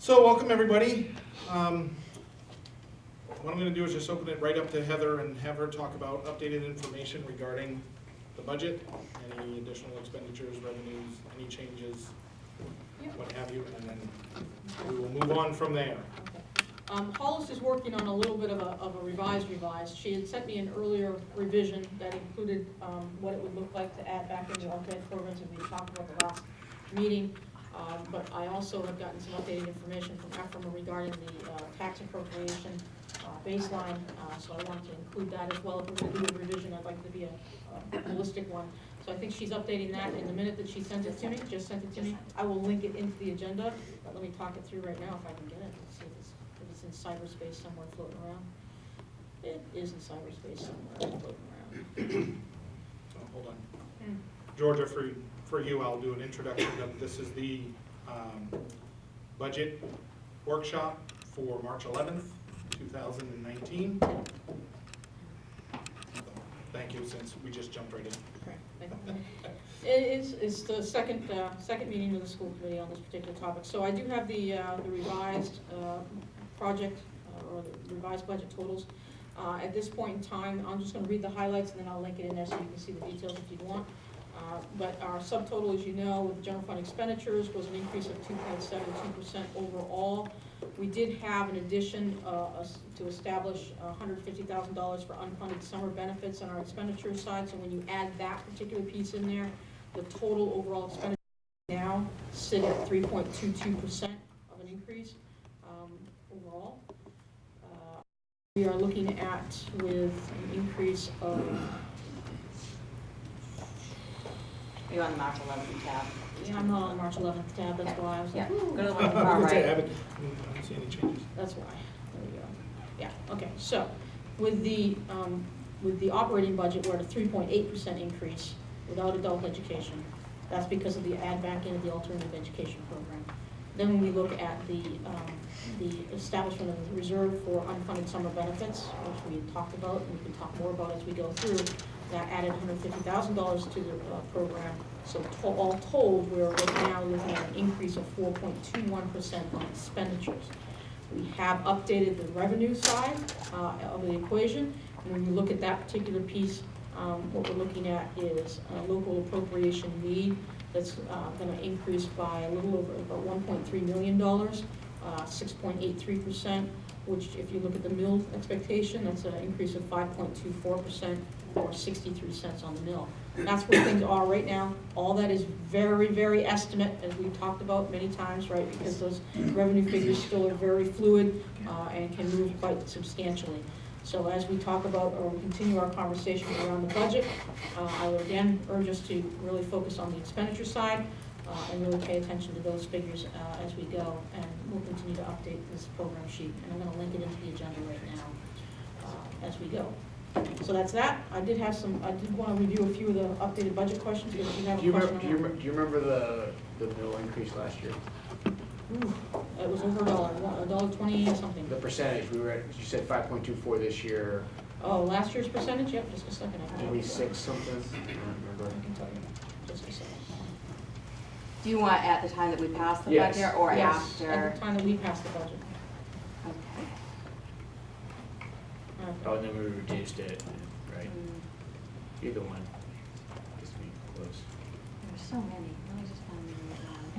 So welcome everybody. What I'm going to do is just open it right up to Heather and have her talk about updated information regarding the budget, any additional expenditures, revenues, any changes, what have you, and then we will move on from there. Hollis is working on a little bit of a revised. She had sent me an earlier revision that included what it would look like to add back in the alternate programs that we talked about the last meeting. But I also have gotten some updated information from Ephraim regarding the tax appropriation baseline, so I wanted to include that as well. If we're going to do a revision, I'd like it to be a holistic one. So I think she's updating that in the minute that she sent it to me, just sent it to me. I will link it into the agenda, but let me talk it through right now if I can get it. Let's see if it's in cyberspace somewhere floating around. It is in cyberspace somewhere floating around. So hold on. Georgia, for you, I'll do an introduction. This is the budget workshop for March 11th, 2019. So, thank you, since we just jumped right in. It's the second meeting of the school committee on this particular topic. So I do have the revised project or the revised budget totals. At this point in time, I'm just going to read the highlights and then I'll link it in there so you can see the details if you want. But our subtotal, as you know, with the general fund expenditures was an increase of 2.72% overall. We did have an addition to establish $150,000 for unfunded summer benefits on our expenditure side. So when you add that particular piece in there, the total overall expenditure now sit at 3.22% of an increase overall. We are looking at with an increase of... Are you on the March 11th tab? Yeah, I'm not on the March 11th tab, that's why I was like, Go to the one I far right. don't see any changes. that's why. There we go. Yeah, okay, so with the operating budget, we're at a 3.8% increase without adult education. That's because of the add back into the alternative education program. Then when we look at the establishment of the reserve for unfunded summer benefits, which we had talked about, and we can talk more about as we go through, that added $150,000 to the program. So all told, we're right now looking at an increase of 4.21% on expenditures. We have updated the revenue side of the equation, and when you look at that particular piece, what we're looking at is a local appropriation need that's going to increase by a little over about $1.3 million, 6.83%, which if you look at the mill expectation, that's an increase of 5.24%, or 63 cents on the mill. That's where things are right now. All that is very, very estimate, as we've talked about many times, right? Because those revenue figures still are very fluid and can move quite substantially. So as we talk about or we continue our conversation around the budget, I would again urge us to really focus on the expenditure side and really pay attention to those figures as we go. And we'll continue to update this program sheet. And I'm going to link it into the agenda right now as we go. So that's that. I did want to review a few of the updated budget questions. If you have a question on that. Do you remember the mill increase last year? Ooh, it was over $1.20 or something. The percentage, we were at, you said 5.24 this year. Oh, last year's percentage? Yep, just a second. 26 something? I don't remember. I can tell you. Just a second. Do you want at the time that we pass the Yes. budget or Yes, after? at the time that we passed the budget. Okay. Oh, and then we reduced it, right? Mm, Either one. Just to be close. There's so many. Let me just find the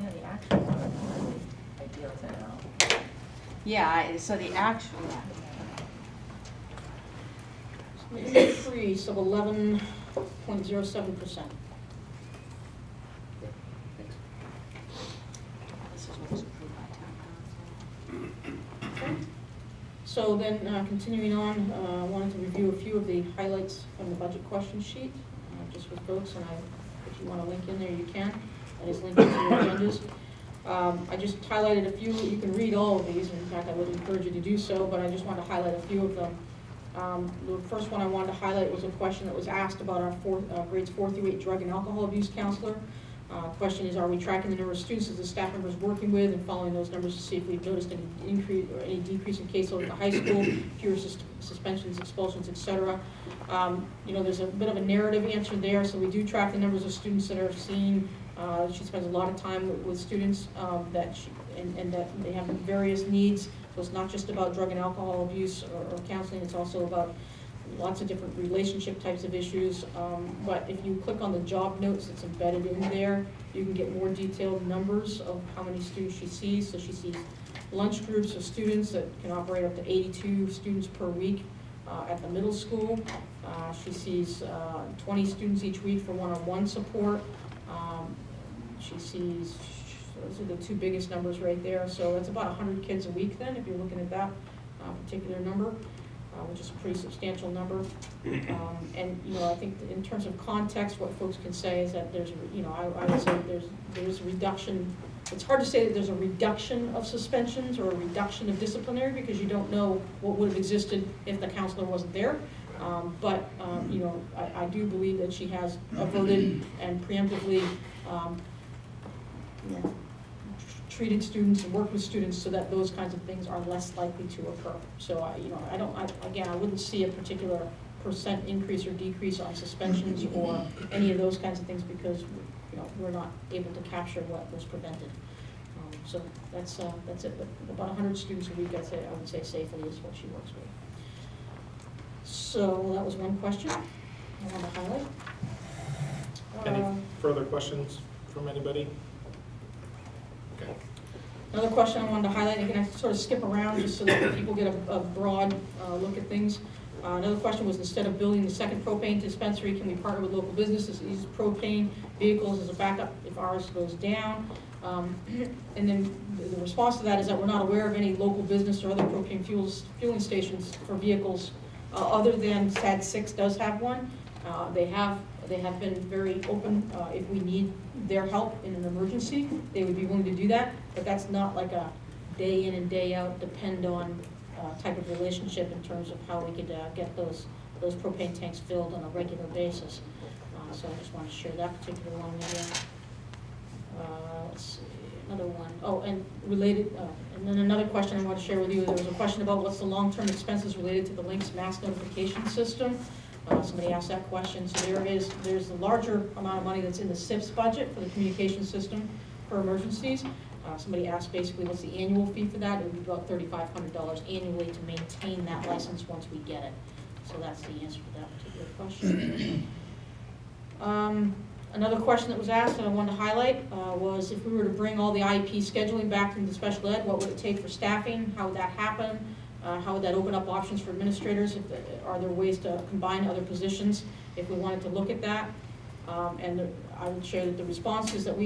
Yeah, the actual one, ideal to know. Yeah, so the actual, yeah. An increase of 11.07%. Okay, thanks. This is what was approved by town council. Okay. So then, continuing on, I wanted to review a few of the highlights from the budget question sheet, just with folks, and if you want to link in there, you can. I just linked it to your agendas. I just highlighted a few. You can read all of these, and in fact, I would encourage you to do so, but I just want to highlight a few of them. The first one I wanted to highlight was a question that was asked about our grades 4 through 8 drug and alcohol abuse counselor. Question is, are we tracking the number of students that the staff members working with and following those numbers to see if we've noticed any increase or any decrease in caseload at the high school, fewer suspensions, expulsions, et cetera. There's a bit of a narrative answer there, so we do track the numbers of students that are seen. She spends a lot of time with students and that they have various needs. So it's not just about drug and alcohol abuse or counseling, it's also about lots of different relationship types of issues. But if you click on the job notes that's embedded in there, you can get more detailed numbers of how many students she sees. So she sees lunch groups of students that can operate up to 82 students per week at the middle school. She sees 20 students each week for one-on-one support. She sees, those are the two biggest numbers right there. So that's about 100 kids a week then, if you're looking at that particular number. Which is a pretty substantial number. And, I think in terms of context, what folks can say is that there's, I would say there's a reduction. It's hard to say that there's a reduction of suspensions or a reduction of disciplinary because you don't know what would have existed if the counselor wasn't there. But I do believe that she has averted and preemptively treated students and worked with students so that those kinds of things are less likely to occur. So I wouldn't see a particular percent increase or decrease on suspensions or any of those kinds of things because we're not able to capture what was prevented. So that's it. But about 100 students a week, I would say safely is what she works with. So that was one question I want to highlight. Any further questions from anybody? Okay. Another question I wanted to highlight, again, I sort of skip around just so that people get a broad look at things. Another question was, instead of building the second propane dispensary, can we partner with local businesses, use propane vehicles as a backup if ours goes down? And then the response to that is that we're not aware of any local business or other propane fueling stations for vehicles other than SAD 6 does have one. They have been very open. If we need their help in an emergency, they would be willing to do that. But that's not like a day in and day out, depend on type of relationship in terms of how we could get those propane tanks filled on a regular basis. So I just want to share that particular one with you. Let's see, another one. Oh, and related, and then another question I want to share with you. There was a question about what's the long-term expenses related to the LINKS mass notification system. Somebody asked that question. So there's a larger amount of money that's in the SIPS budget for the communication system for emergencies. Somebody asked basically what's the annual fee for that. It would be about $3,500 annually to maintain that license once we get it. So that's the answer to that particular question. Another question that was asked and I wanted to highlight was if we were to bring all the IEP scheduling back into special ed, what would it take for staffing? How would that happen? How would that open up options for administrators? Are there ways to combine other positions if we wanted to look at that? And I would share that the response is that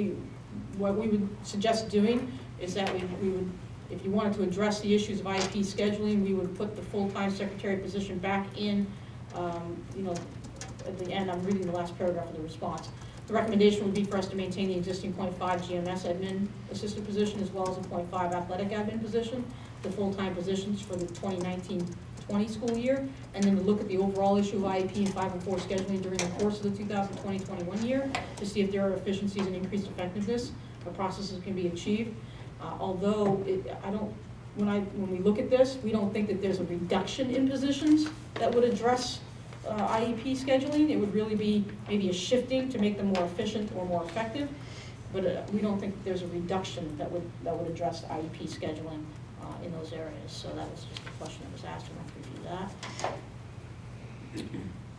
what we would suggest doing is that we would, if you wanted to address the issues of IEP scheduling, we would put the full-time secretary position back in, at the end. I'm reading the last paragraph of the response. The recommendation would be for us to maintain the existing .5 GMS admin assistant position as well as a .5 athletic admin position, the full-time positions for the 2019-20 school year, and then to look at the overall issue of IEP and 5 and 4 scheduling during the course of the 2020-21 year to see if there are efficiencies and increased effectiveness or processes can be achieved. Although when we look at this, we don't think that there's a reduction in positions that would address IEP scheduling. It would really be maybe a shifting to make them more efficient or more effective, but we don't think there's a reduction that would address IEP scheduling in those areas. So that was just a question that was asked, and I'll review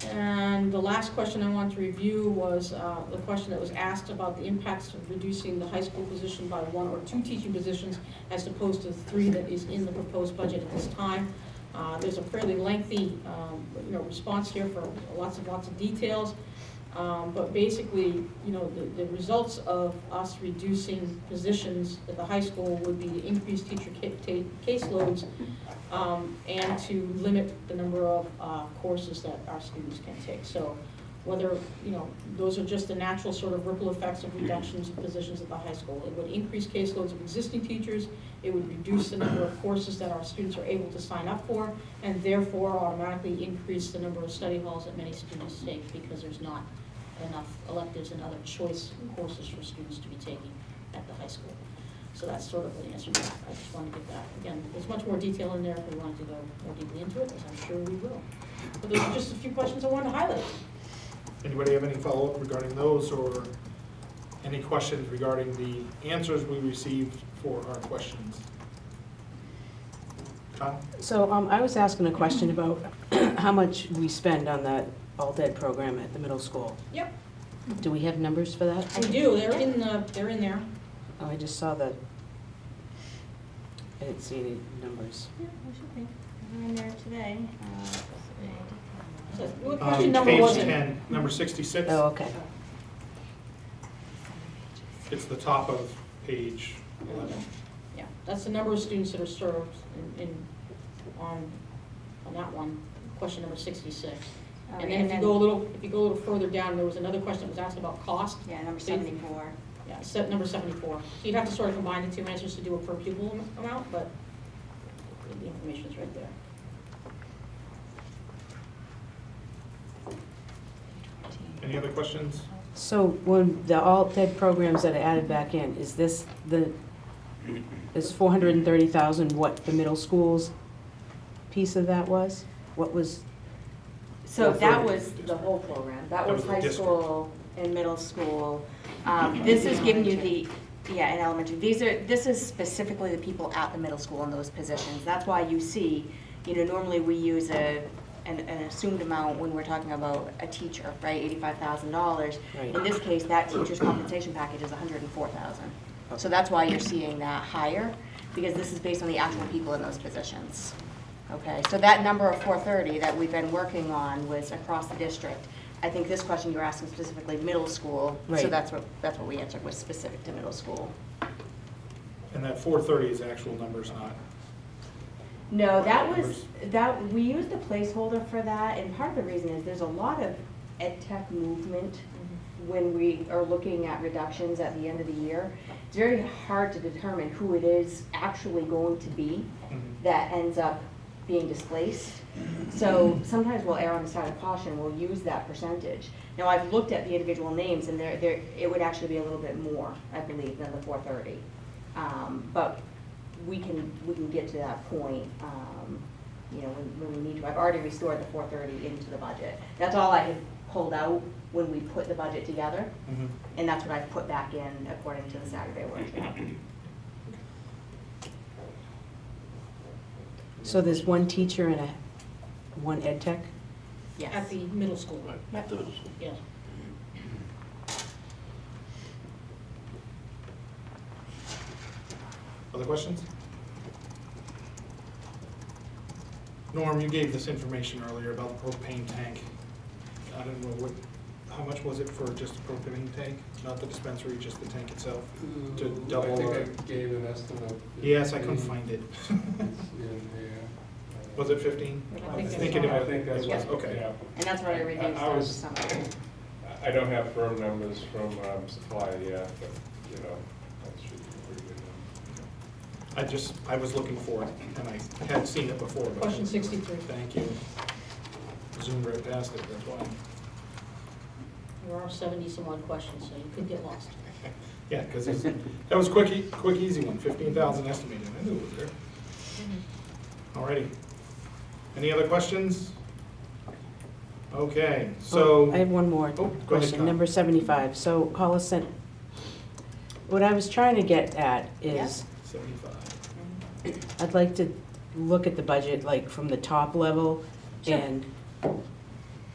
that. And the last question I wanted to review was the question that was asked about the impacts of reducing the high school position by 1 or 2 teaching positions as opposed to 3 that is in the proposed budget at this time. There's a fairly lengthy response here for lots of details. But basically, the results of us reducing positions at the high school would be to increase teacher caseloads and to limit the number of courses that our students can take. So whether, those are just the natural sort of ripple effects of reductions of positions at the high school. It would increase caseloads of existing teachers, it would reduce the number of courses that our students are able to sign up for, and therefore automatically increase the number of study halls that many students take because there's not enough electives and other choice courses for students to be taking at the high school. So that's sort of the answer to that. I just wanted to get that. Again, there's much more detail in there if we wanted to go more deeply into it, as I'm sure we will. But those are just a few questions I wanted to highlight. Anybody have any follow-up regarding those, or any questions regarding the answers we received for our questions? Kyle? So I was asking a question about how much we spend on that alt-ed program at the middle school. Yep. Do we have numbers for that? We do, they're in there. Oh, I just saw the, I didn't see any numbers. Yeah, we should be. They're in there today. So what question number was Page it? 10, number 66. Oh, okay. It's the top of page 11. Yeah, that's the number of students that are served on that one, question number 66. Oh, And then if you go a little further down, there was another question that was asked about cost. Yeah, number So you- 74. Yeah, number 74. So you'd have to sort of combine the two answers to do a per pupil amount, but the information's right there. Any other questions? So when the alt-ed programs that are added back in, is this is 430,000 what the middle school's piece of that was? What was, So Well, that for- was the whole program. That That was was the high district. school and middle school. This is giving you the, yeah, in elementary. This is specifically the people at the middle school in those positions. That's why you see, normally we use an assumed amount when we're talking about a teacher, right, $85,000. Right. In this case, that teacher's compensation package is $104,000. So that's why you're seeing that higher, because this is based on the actual people in those positions. Okay, so that number of 430 that we've been working on was across the district. I think this question you're asking specifically middle school, so Right. that's what we answered, was specific to middle school. And that 430 is actual numbers, not, No, we used a placeholder for that, and part of the reason is there's a lot of ed tech movement when we are looking at reductions at the end of the year. It's very hard to determine who it is actually going to be that ends up being displaced. So sometimes we'll err on the side of caution, we'll use that percentage. Now, I've looked at the individual names, and it would actually be a little bit more, I believe, than the 430. But we can get to that point, when we need to. I've already restored the 430 into the budget. That's all I had pulled out when we put the budget together, and that's what I've put back in according to the Saturday workshop. so there's one teacher and one ed tech? Yes. At the middle school. Yep. Yes. other questions? Norm, you gave this information earlier about the propane tank. I don't know how much was it for just a propane tank? Not the dispensary, just the tank itself? To double I think or- I gave an estimate. Yes, I couldn't find it. It's in there. Was it 15? I think Thinking that's it I think that's was, what, okay. yeah. And that's what I reduced I down to was- some. I don't have firm numbers from supply yet, but, that should be pretty good. I was looking for it, and I had seen it before. but- Question 63. Thank you. Zoomed right past it, that's why. There are 70-some odd questions, so you could get lost. Yeah, because that was quick, easy one, 15,000 estimated. I knew it was there. Alrighty. Any other questions? Okay, so. I have one more Oh, go ahead, question, Con. number 75. So Hollis sent, what I was trying to get at is, 75. I'd like to look at the budget like from the top level Sure. and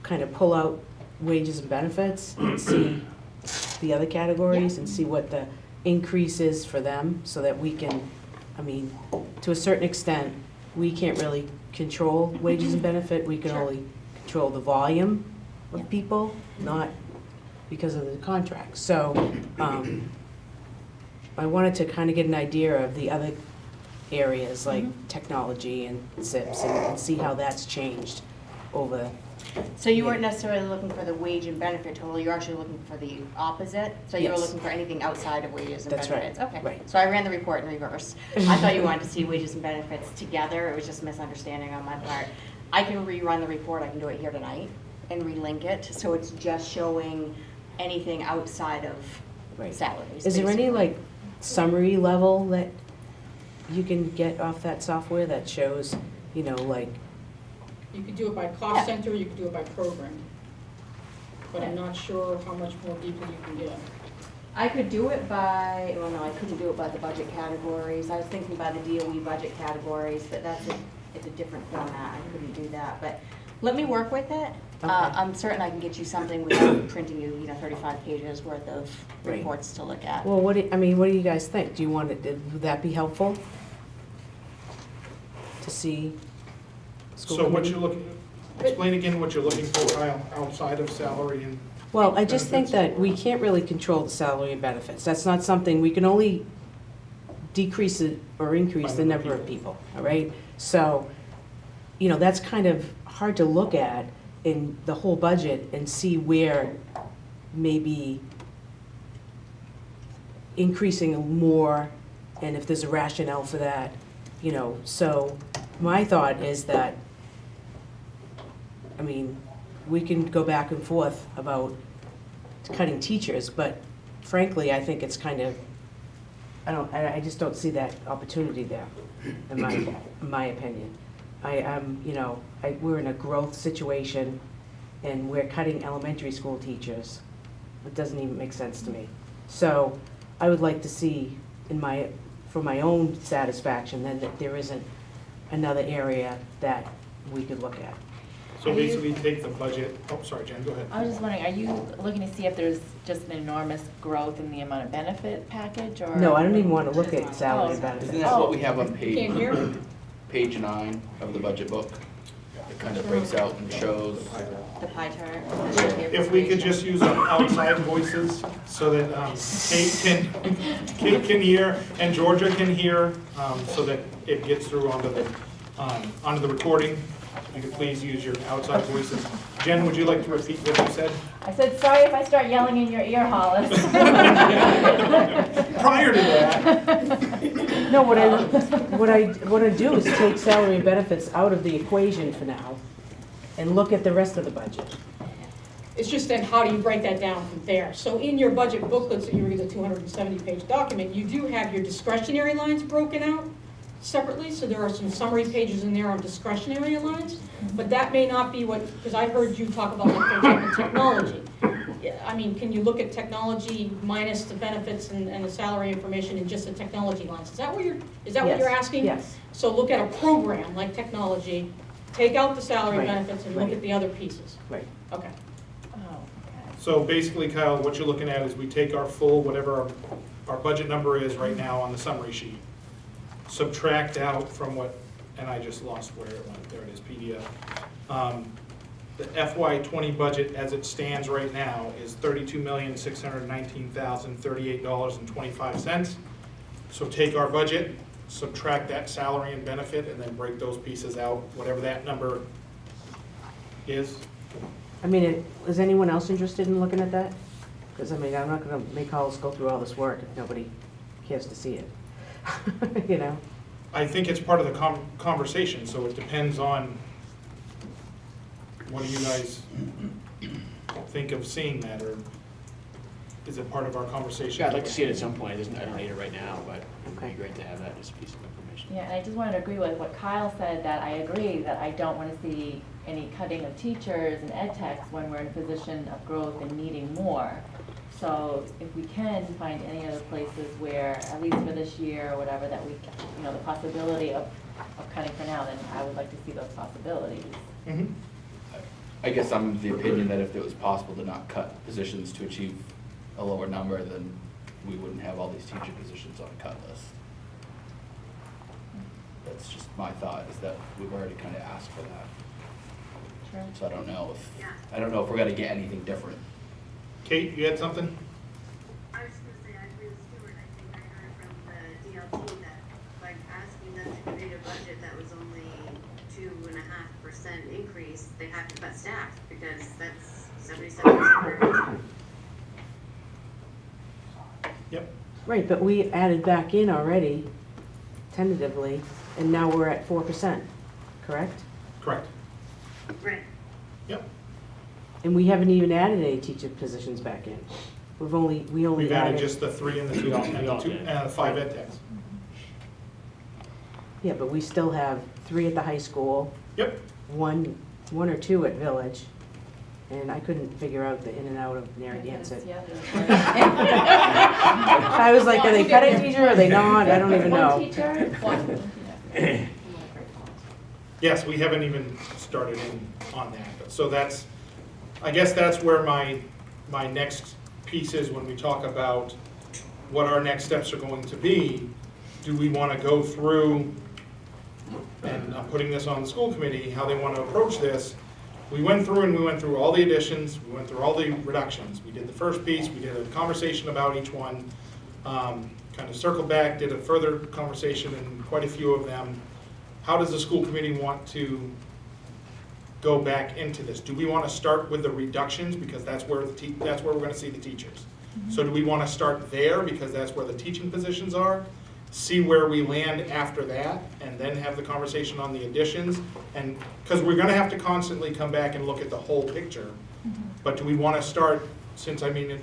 kind of pull out wages and benefits and see the other categories and see what the increase is for them so that we can, to a certain extent, we can't really control wages and benefit. We can Sure. only control the volume Yeah. of people, not because of the contract. So I wanted to kind of get an idea of the other areas like technology and SIPs and see how that's changed over. So you weren't necessarily looking for the wage and benefit total, you're actually looking for the opposite? So you were Yes. looking for anything outside of wages and That's right. benefits? Okay. Right. So I ran the report in reverse. I thought you wanted to see wages and benefits together, it was just a misunderstanding on my part. I can rerun the report, I can do it here tonight and relink it, so it's just showing anything outside of Right. salaries. Is there any basically. like summary level that you can get off that software that shows, you know, like, You could do it by cost center, you could do it by program. But I'm not sure how much more deeply you can get. I could do it by, well, no, I couldn't do it by the budget categories. I was thinking by the DOE budget categories, but it's a different format. I couldn't do that, but let me work with it. Okay. I'm certain I can get you something without printing you, 35 pages worth of Right. reports to look at. well, what do you guys think? Do you want it, would that be helpful? To see? school So what committee? you're looking, explain again what you're looking for, Kyle, outside of salary and, Well, I just think benefits? that we can't really control the salary and benefits. That's not something, we can only decrease it or increase the number of people, all right? So, you know, that's kind of hard to look at in the whole budget and see where maybe increasing more and if there's a rationale for that, you know. So my thought is that, I mean, we can go back and forth about cutting teachers, but frankly, I think it's kind of, I just don't see that opportunity there, in my opinion. We're in a growth situation, and we're cutting elementary school teachers. It doesn't even make sense to me. So I would like to see, for my own satisfaction, then that there isn't another area that we could look at. so basically take the budget, oh, sorry, Jen, go ahead. I was just wondering, are you looking to see if there's just an enormous growth in the amount of benefit package, or? No, I don't even want to look at salary and benefits. Isn't that what we have on Can't hear? page 9 of the budget book? It kind of breaks out and shows. The pie chart. If we could just use outside voices so that Kate can hear and Georgia can hear, so that it gets through onto the recording. If you could please use your outside voices. Jen, would you like to repeat what you said? I said, sorry if I start yelling in your ear, Hollis. Prior to that, No, what I want to do is take salary and benefits out of the equation for now and look at the rest of the budget. It's just then how do you break that down from there? So in your budget booklets that you read, the 270-page document, you do have your discretionary lines broken out separately. So there are some summary pages in there on discretionary lines, but that may not be what, because I heard you talk about, like, for example, technology. Yeah, I mean, can you look at technology minus the benefits and the salary information in just the technology lines? Is that what you're Yes, asking? yes. So look at a program like technology, take out the salary Right, benefits and look right. at the other pieces. Right. Okay. Oh, okay. so basically, Kyle, what you're looking at is we take our full, whatever our budget number is right now on the summary sheet, subtract out from what, and I just lost where it went, there it is, PDF. The FY20 budget as it stands right now is $32,619,038.25. So take our budget, subtract that salary and benefit, and then break those pieces out, whatever that number is. I mean, is anyone else interested in looking at that? Because, I mean, I'm not going to make Hollis go through all this work if nobody cares to see it. You know? I think it's part of the conversation, so it depends on what do you guys think of seeing that, or is it part of our conversation? Yeah, I'd like to see it at some point. I don't need it right now, but it'd Okay. be great to have that as a piece of information. Yeah, and I just wanted to agree with what Kyle said, that I agree that I don't want to see any cutting of teachers and ed techs when we're in a position of growth and needing more. So if we can find any other places where, at least for this year or whatever, that we, the possibility of cutting for now, then I would like to see those possibilities. Mhm. I guess I'm of the opinion that if it was possible to not cut positions to achieve a lower number, then we wouldn't have all these teacher positions on a cut list. That's just my thought, is that we've already kind of asked for that. Sure. So I don't know if we're gonna get anything different. Kate, you had something? I was just gonna say, I agree with Stuart. I think I heard from the DLT that, like, asking them to create a budget that was only 2.5% increase, they have to cut staff, because that's 77%. Yep. Right, but we added back in already tentatively, and now we're at 4%, correct? Correct. Right. Yep. And we haven't even added any teacher positions back in. We only We've added added. just the 3 and the 2, We all and did. the 5 ed techs. Yeah, but we still have 3 at the high school, Yep, one or 2 at Village, and I couldn't figure out the in and out of Narragansett. Yeah, I was like, are they cutting teacher, or are they not? I don't even know. One teacher? One. yes, we haven't even started in on that, but so that's, I guess that's where my next piece is when we talk about what our next steps are going to be. Do we want to go through, and I'm putting this on the school committee, how they want to approach this. We went through all the additions, we went through all the reductions. We did the first piece, we did a conversation about each one, kind of circled back, did a further conversation in quite a few of them. How does the school committee want to go back into this? Do we want to start with the reductions, because that's where that's where we're going to see the teachers? So do we want to start there, because that's where the teaching positions are? See where we land after that, and then have the conversation on the additions? And, because we're going to have to constantly come back and look at the whole picture. But do we want to start, since, I mean,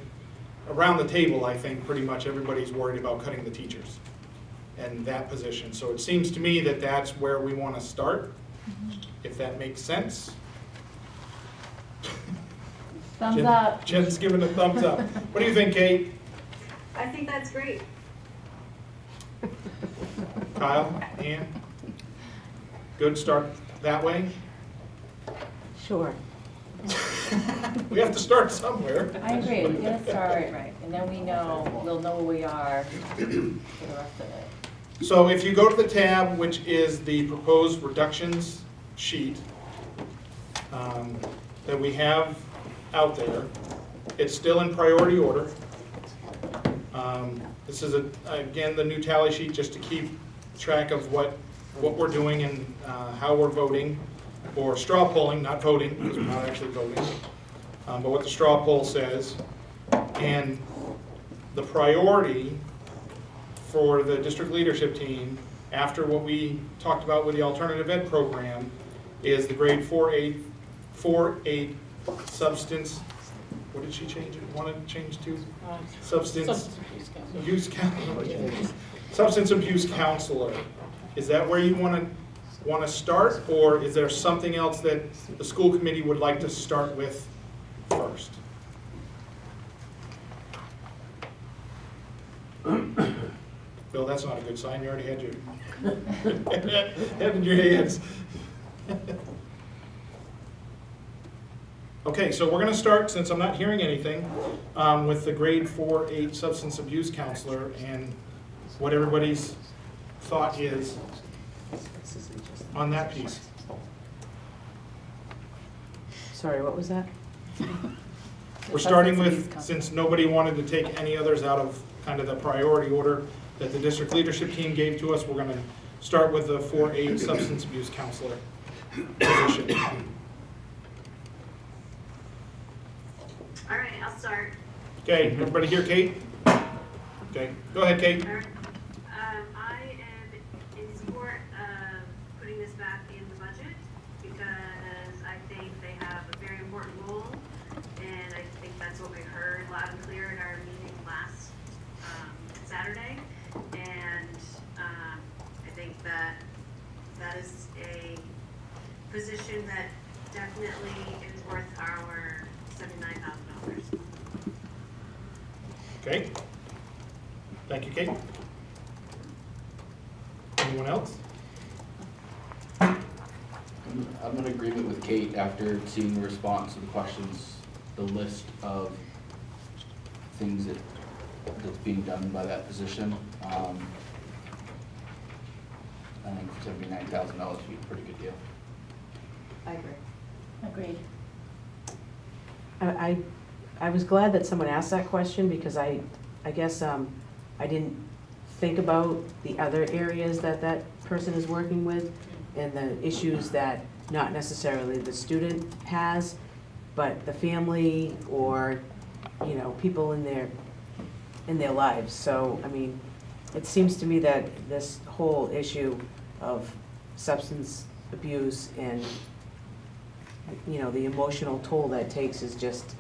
around the table, I think pretty much everybody's worried about cutting the teachers and that position. So it seems to me that that's where we want to start, if that makes sense. Thumbs up. Jen's giving a thumbs up. What do you think, Kate? I think that's great. Kyle? Ann? Good, start that way? Sure. We have to start somewhere. I agree, we gotta start, and then we'll know where we are for the rest of it. So if you go to the tab, which is the proposed reductions sheet that we have out there, it's still in priority order. This is, again, the new tally sheet, just to keep track of what we're doing and how we're voting, or straw polling, not voting, because we're not actually voting, but what the straw poll says. And the priority for the district leadership team, after what we talked about with the alternative ed program, is the grade 4-8 substance, what did she change it, wanted to change to? Substance abuse counselor. Substance abuse counselor. Is that where you want to start, or is there something else that the school committee would like to start with first? Bill, that's not a good sign. You already had your head in your hands. Okay, so we're going to start, since I'm not hearing anything, with the grade 4-8 substance abuse counselor and what everybody's thought is on that piece. Sorry, what was that? We're starting with, since nobody wanted to take any others out of kind of the priority order that the district leadership team gave to us, we're going to start with the 4-8 substance abuse counselor position. All right, I'll start. Okay, everybody hear Kate? Okay, go ahead, Kate. All right. I am in support of putting this back in the budget, because I think they have a very important role, and I think that's what we heard loud and clear in our meeting last Saturday. And I think that is a position that definitely is worth our $79,000. Okay. Thank you, Kate. Anyone else? I'm in agreement with Kate after seeing the response to the questions, the list of things that's being done by that position. I think $79,000 would be a pretty good deal. I agree. Agreed. I was glad that someone asked that question, because I guess I didn't think about the other areas that person is working with and the issues that not necessarily the student has, but the family or, you know, people in their lives. So, I mean, it seems to me that this whole issue of substance abuse and you know, the emotional toll that takes is just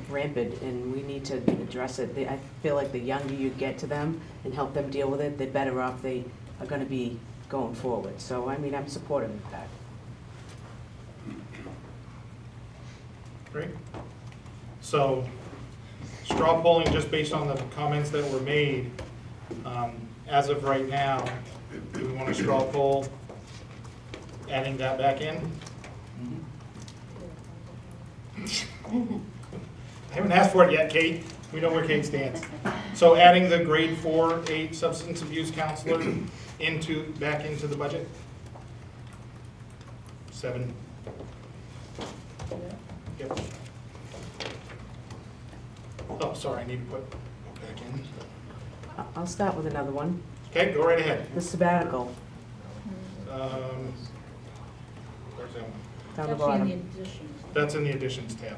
rampant, and we need to address it. I feel like the younger you get to them and help them deal with it, the better off they are gonna be going forward. So, I mean, I'm supportive of that. Great. So, straw polling, just based on the comments that were made, as of right now, do we want to straw poll adding that back in? I haven't asked for it yet, Kate. We know where Kate stands. So adding the grade 4-8 substance abuse counselor back into the budget? 7. Yep. Oh, sorry, I need to put back in. I'll start with another one. Okay, go right ahead. The sabbatical, Where's that one? down the That's in bottom. the addition. That's in the additions tab.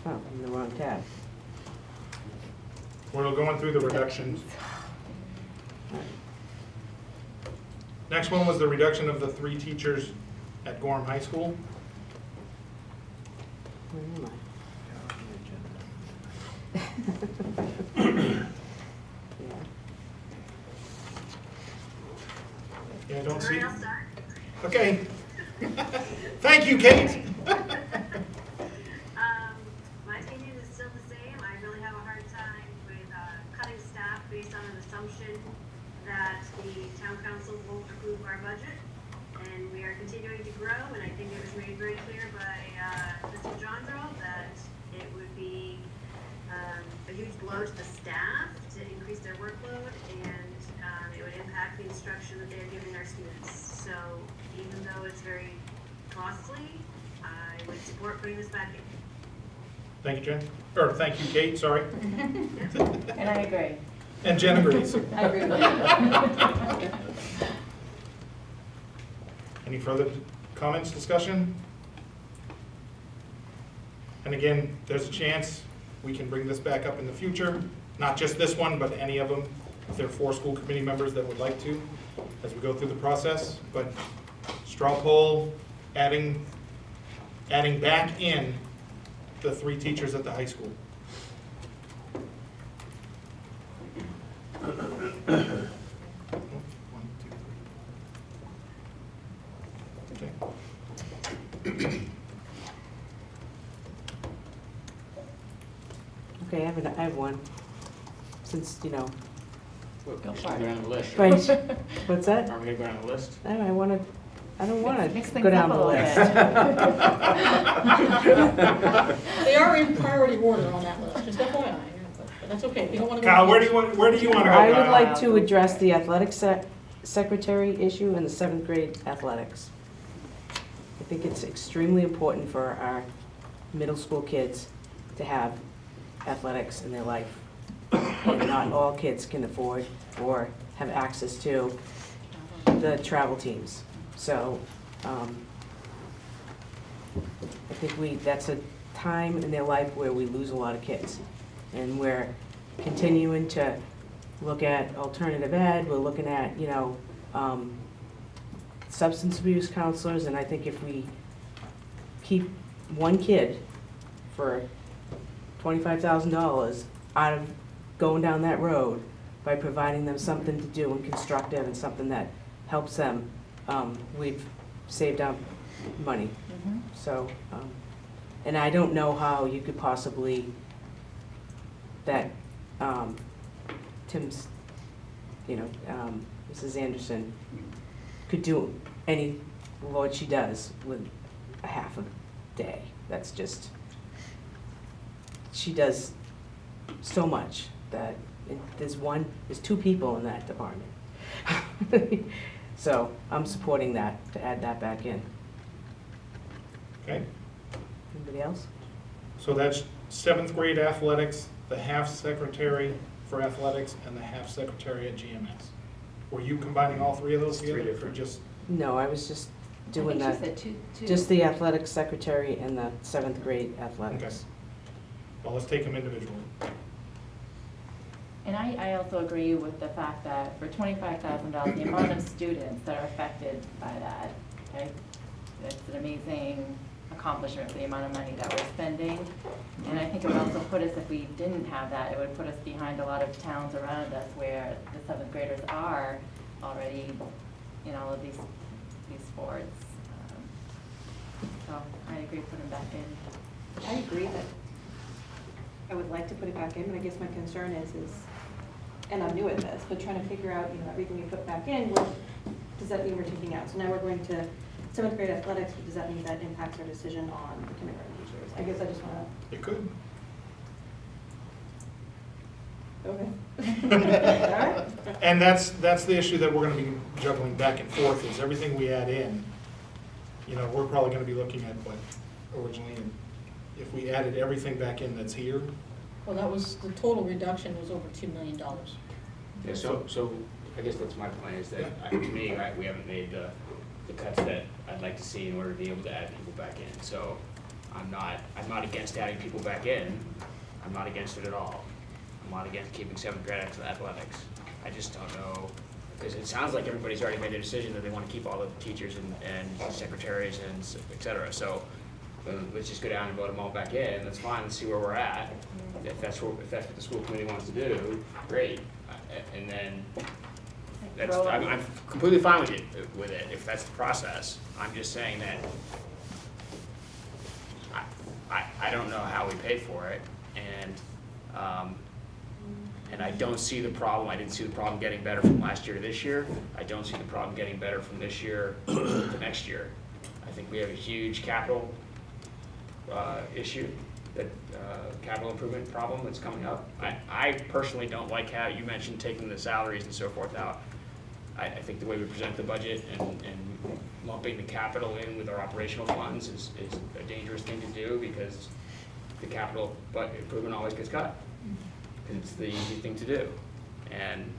Oh, in the wrong tab. We're going through the reductions. Next one was the reduction of the 3 teachers at Gorham High School. Where am I? Yeah, I don't see. Alright, I'll start. Okay. Thank you, Kate. My opinion is still the same. I really have a hard time with cutting staff based on an assumption that the town council won't approve our budget. And we are continuing to grow, and I think it was made very clear by Mr. Jondro that it would be a huge blow to the staff to increase their workload, and it would impact the instruction that they're giving our students. So even though it's very costly, I would support putting this back in. Thank you, Jen. Or thank you, Kate, sorry. And I agree. And Jen agrees. I agree with you. Any further comments, discussion? And again, there's a chance we can bring this back up in the future, not just this one, but any of them, if there are 4 school committee members that would like to, as we go through the process. But straw poll, adding back in the 3 teachers at the high school. Okay, I have one, since, you know, We're Go gonna for it. go down the list. French, what's that? Are we gonna go down the list? I don't want Mix to things go down up the a little list. bit. They are in priority order on that list, just FYI, but that's okay, if you don't want to go. Kyle, where do you want to go, I would Kyle? like to address the athletic secretary issue and the 7th grade athletics. I think it's extremely important for our middle school kids to have athletics in their life. And not all kids can afford or have access to the travel teams. So, I think that's a time in their life where we lose a lot of kids. And we're continuing to look at alternative ed, we're looking at, you know, substance abuse counselors, and I think if we keep one kid for $25,000 out of going down that road by providing them something to do and constructive and something that helps them, we've saved up money. Mhm. So, and I don't know how you could possibly, that Tim's, you know, Mrs. Anderson could do what she does with a half a day. That's just, she does so much that there's 2 people in that department. So I'm supporting that, to add that back in. Okay, Anybody else? so that's 7th grade athletics, the half secretary for athletics, and the half secretary at GMS. Were you combining all 3 of those It's 3 together, or different. just? No, I was just doing I that, think she said two. just the athletic secretary and the 7th grade athletics. Well, let's take them individually. And I also agree with the fact that for $25,000, the amount of students that are affected by that, okay? it's an amazing accomplishment for the amount of money that we're spending. And I think it would also put us, if we didn't have that, it would put us behind a lot of towns around us where the 7th graders are already in all of these sports. So I agree, put them back in. I agree that I would like to put it back in, but I guess my concern is, and I'm new at this, but trying to figure out, everything we put back in, what does that mean we're taking out? So now we're going to 7th grade athletics, but does that mean that impacts our decision on the kindergarten teachers? I guess I just want It could. to, okay. All right. And that's the issue that we're gonna be juggling back and forth, is everything we add in, we're probably gonna be looking at what originally, if we added everything back in that's here, Well, the total reduction was over $2 million. Yeah, so I guess that's my point, is that, to me, right, we haven't made the cuts that I'd like to see in order to be able to add people back in. So I'm not against adding people back in. I'm not against it at all. I'm not against keeping 7th grade athletics. I just don't know, because it sounds like everybody's already made a decision that they want to keep all the teachers and secretaries and et cetera. So let's just go down and vote them all back in. That's fine. Let's see where we're at. If that's what the school committee wants to do, great. And then I'm completely fine with it if that's the process. I'm just saying that I don't know how we pay for it, and I don't see the problem. I didn't see the problem getting better from last year to this year. I don't see the problem getting better from this year to next year. I think we have a huge capital issue, that capital improvement problem that's coming up. I personally don't like how you mentioned taking the salaries and so forth out. I think the way we present the budget and lumping the capital in with our operational funds is a dangerous thing to do, because the capital improvement always gets cut. It's the easy thing to do. And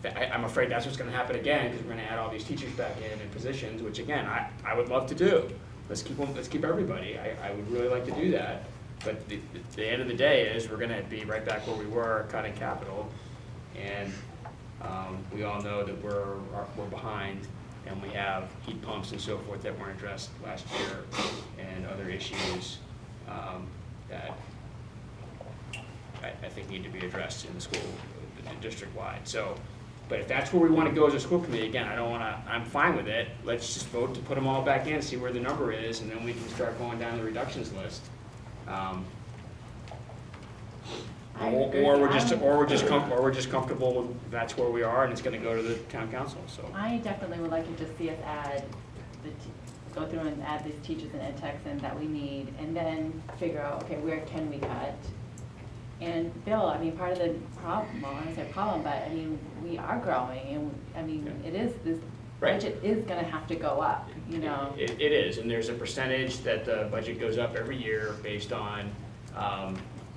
I'm afraid that's what's gonna happen again, because we're gonna add all these teachers back in positions, which again, I would love to do. Let's keep everybody. I would really like to do that. But the end of the day is we're gonna be right back where we were, cutting capital. And we all know that we're behind, and we have heat pumps and so forth that weren't addressed last year, and other issues that I think need to be addressed in the school, district-wide. So, but if that's where we want to go as a school committee, again, I'm fine with it. Let's just vote to put them all back in, see where the number is, and then we can start going down the reductions list. Or we're just comfortable with that's where we are, and it's going to go to the town council. So I definitely would like to just see us go through and add these teachers and ed techs in that we need, and then figure out, okay, where can we cut? And Bill, part of the problem, well, I don't say problem, but we are growing, and it is, this Right. budget is gonna have to go up, It is, and there's a percentage that the budget goes up every year based on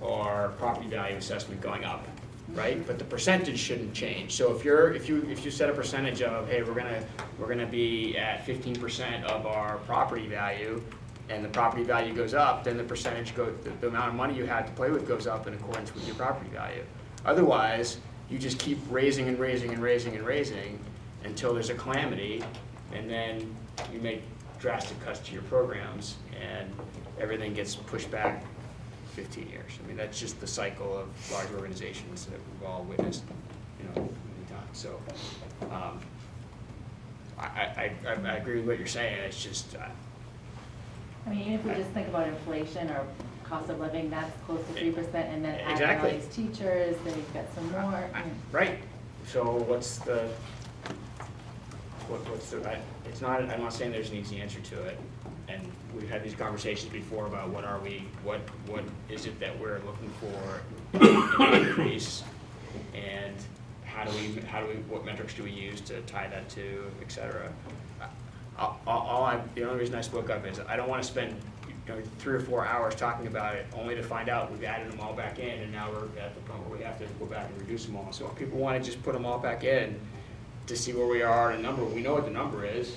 our property value assessment going up, right? But the percentage shouldn't change. So if you set a percentage of, hey, we're gonna be at 15% of our property value, and the property value goes up, then the percentage the amount of money you had to play with goes up in accordance with your property value. Otherwise, you just keep raising and raising and raising and raising until there's a calamity, and then you make drastic cuts to your programs, and everything gets pushed back 15 years. That's just the cycle of large organizations that we've all witnessed, many times. So, I agree with what you're saying. It's just. even if we just think about inflation or cost of living, that's close to 3%, and then add Exactly. all these teachers, then you've got some more. Right. So what's the, it's not, I'm not saying there's an easy answer to it. And we've had these conversations before about what is it that we're looking for an increase, and what metrics do we use to tie that to, et cetera. The only reason I spoke up is I don't want to spend 3 or 4 hours talking about it, only to find out we've added them all back in, and now we're at the point where we have to go back and reduce them all. So if people want to just put them all back in to see where we are in a number, we know what the number is,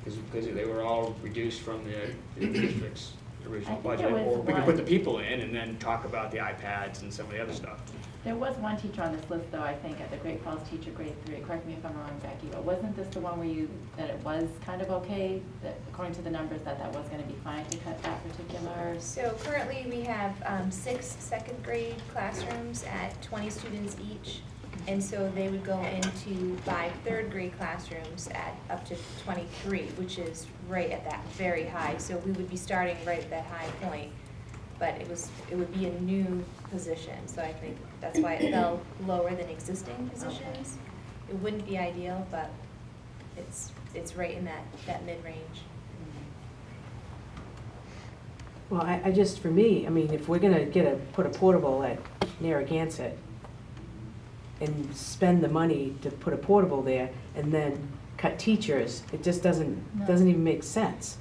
because they were all reduced from the district's original I think budget, there was or we could one. put the people in and then talk about the iPads and some of the other stuff. There was one teacher on this list, though, I think, at the Great Falls teacher, grade 3, correct me if I'm wrong, Becky, but wasn't this the one where that it was kind of okay, that according to the numbers, that was gonna be fine to cut that particular? So currently, we have 6 second grade classrooms at 20 students each. And so they would go into 5 third grade classrooms at up to 23, which is right at that very high. So we would be starting right at that high point. But it would be a new position, so I think that's why it fell lower than existing positions. It wouldn't be ideal, but it's right in that mid-range. Well, I just, for me, I mean, if we're gonna put a portable at Narragansett and spend the money to put a portable there and then cut teachers, it just doesn't even make sense.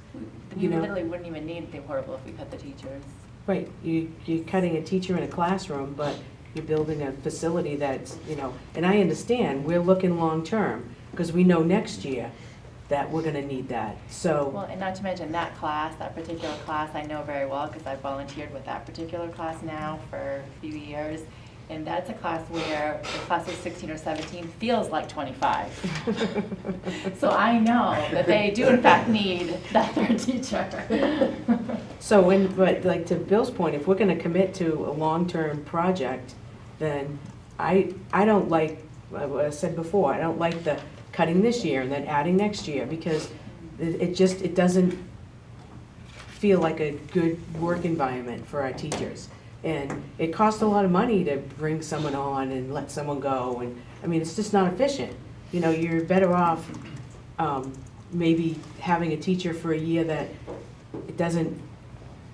We You know? literally wouldn't even need the portable if we cut the teachers. Right, you're cutting a teacher in a classroom, but you're building a facility that's, and I understand, we're looking long-term, because we know next year that we're gonna need that, so. Well, and not to mention that class, that particular class, I know very well, because I've volunteered with that particular class now for a few years. And that's a class where the class of 16 or 17 feels like 25. So I know that they do in fact need that third teacher. So but like to Bill's point, if we're gonna commit to a long-term project, then I don't like, what I said before, I don't like the cutting this year and then adding next year, because it doesn't feel like a good work environment for our teachers. And it costs a lot of money to bring someone on and let someone go, and, I mean, it's just not efficient. You're better off maybe having a teacher for a year that it doesn't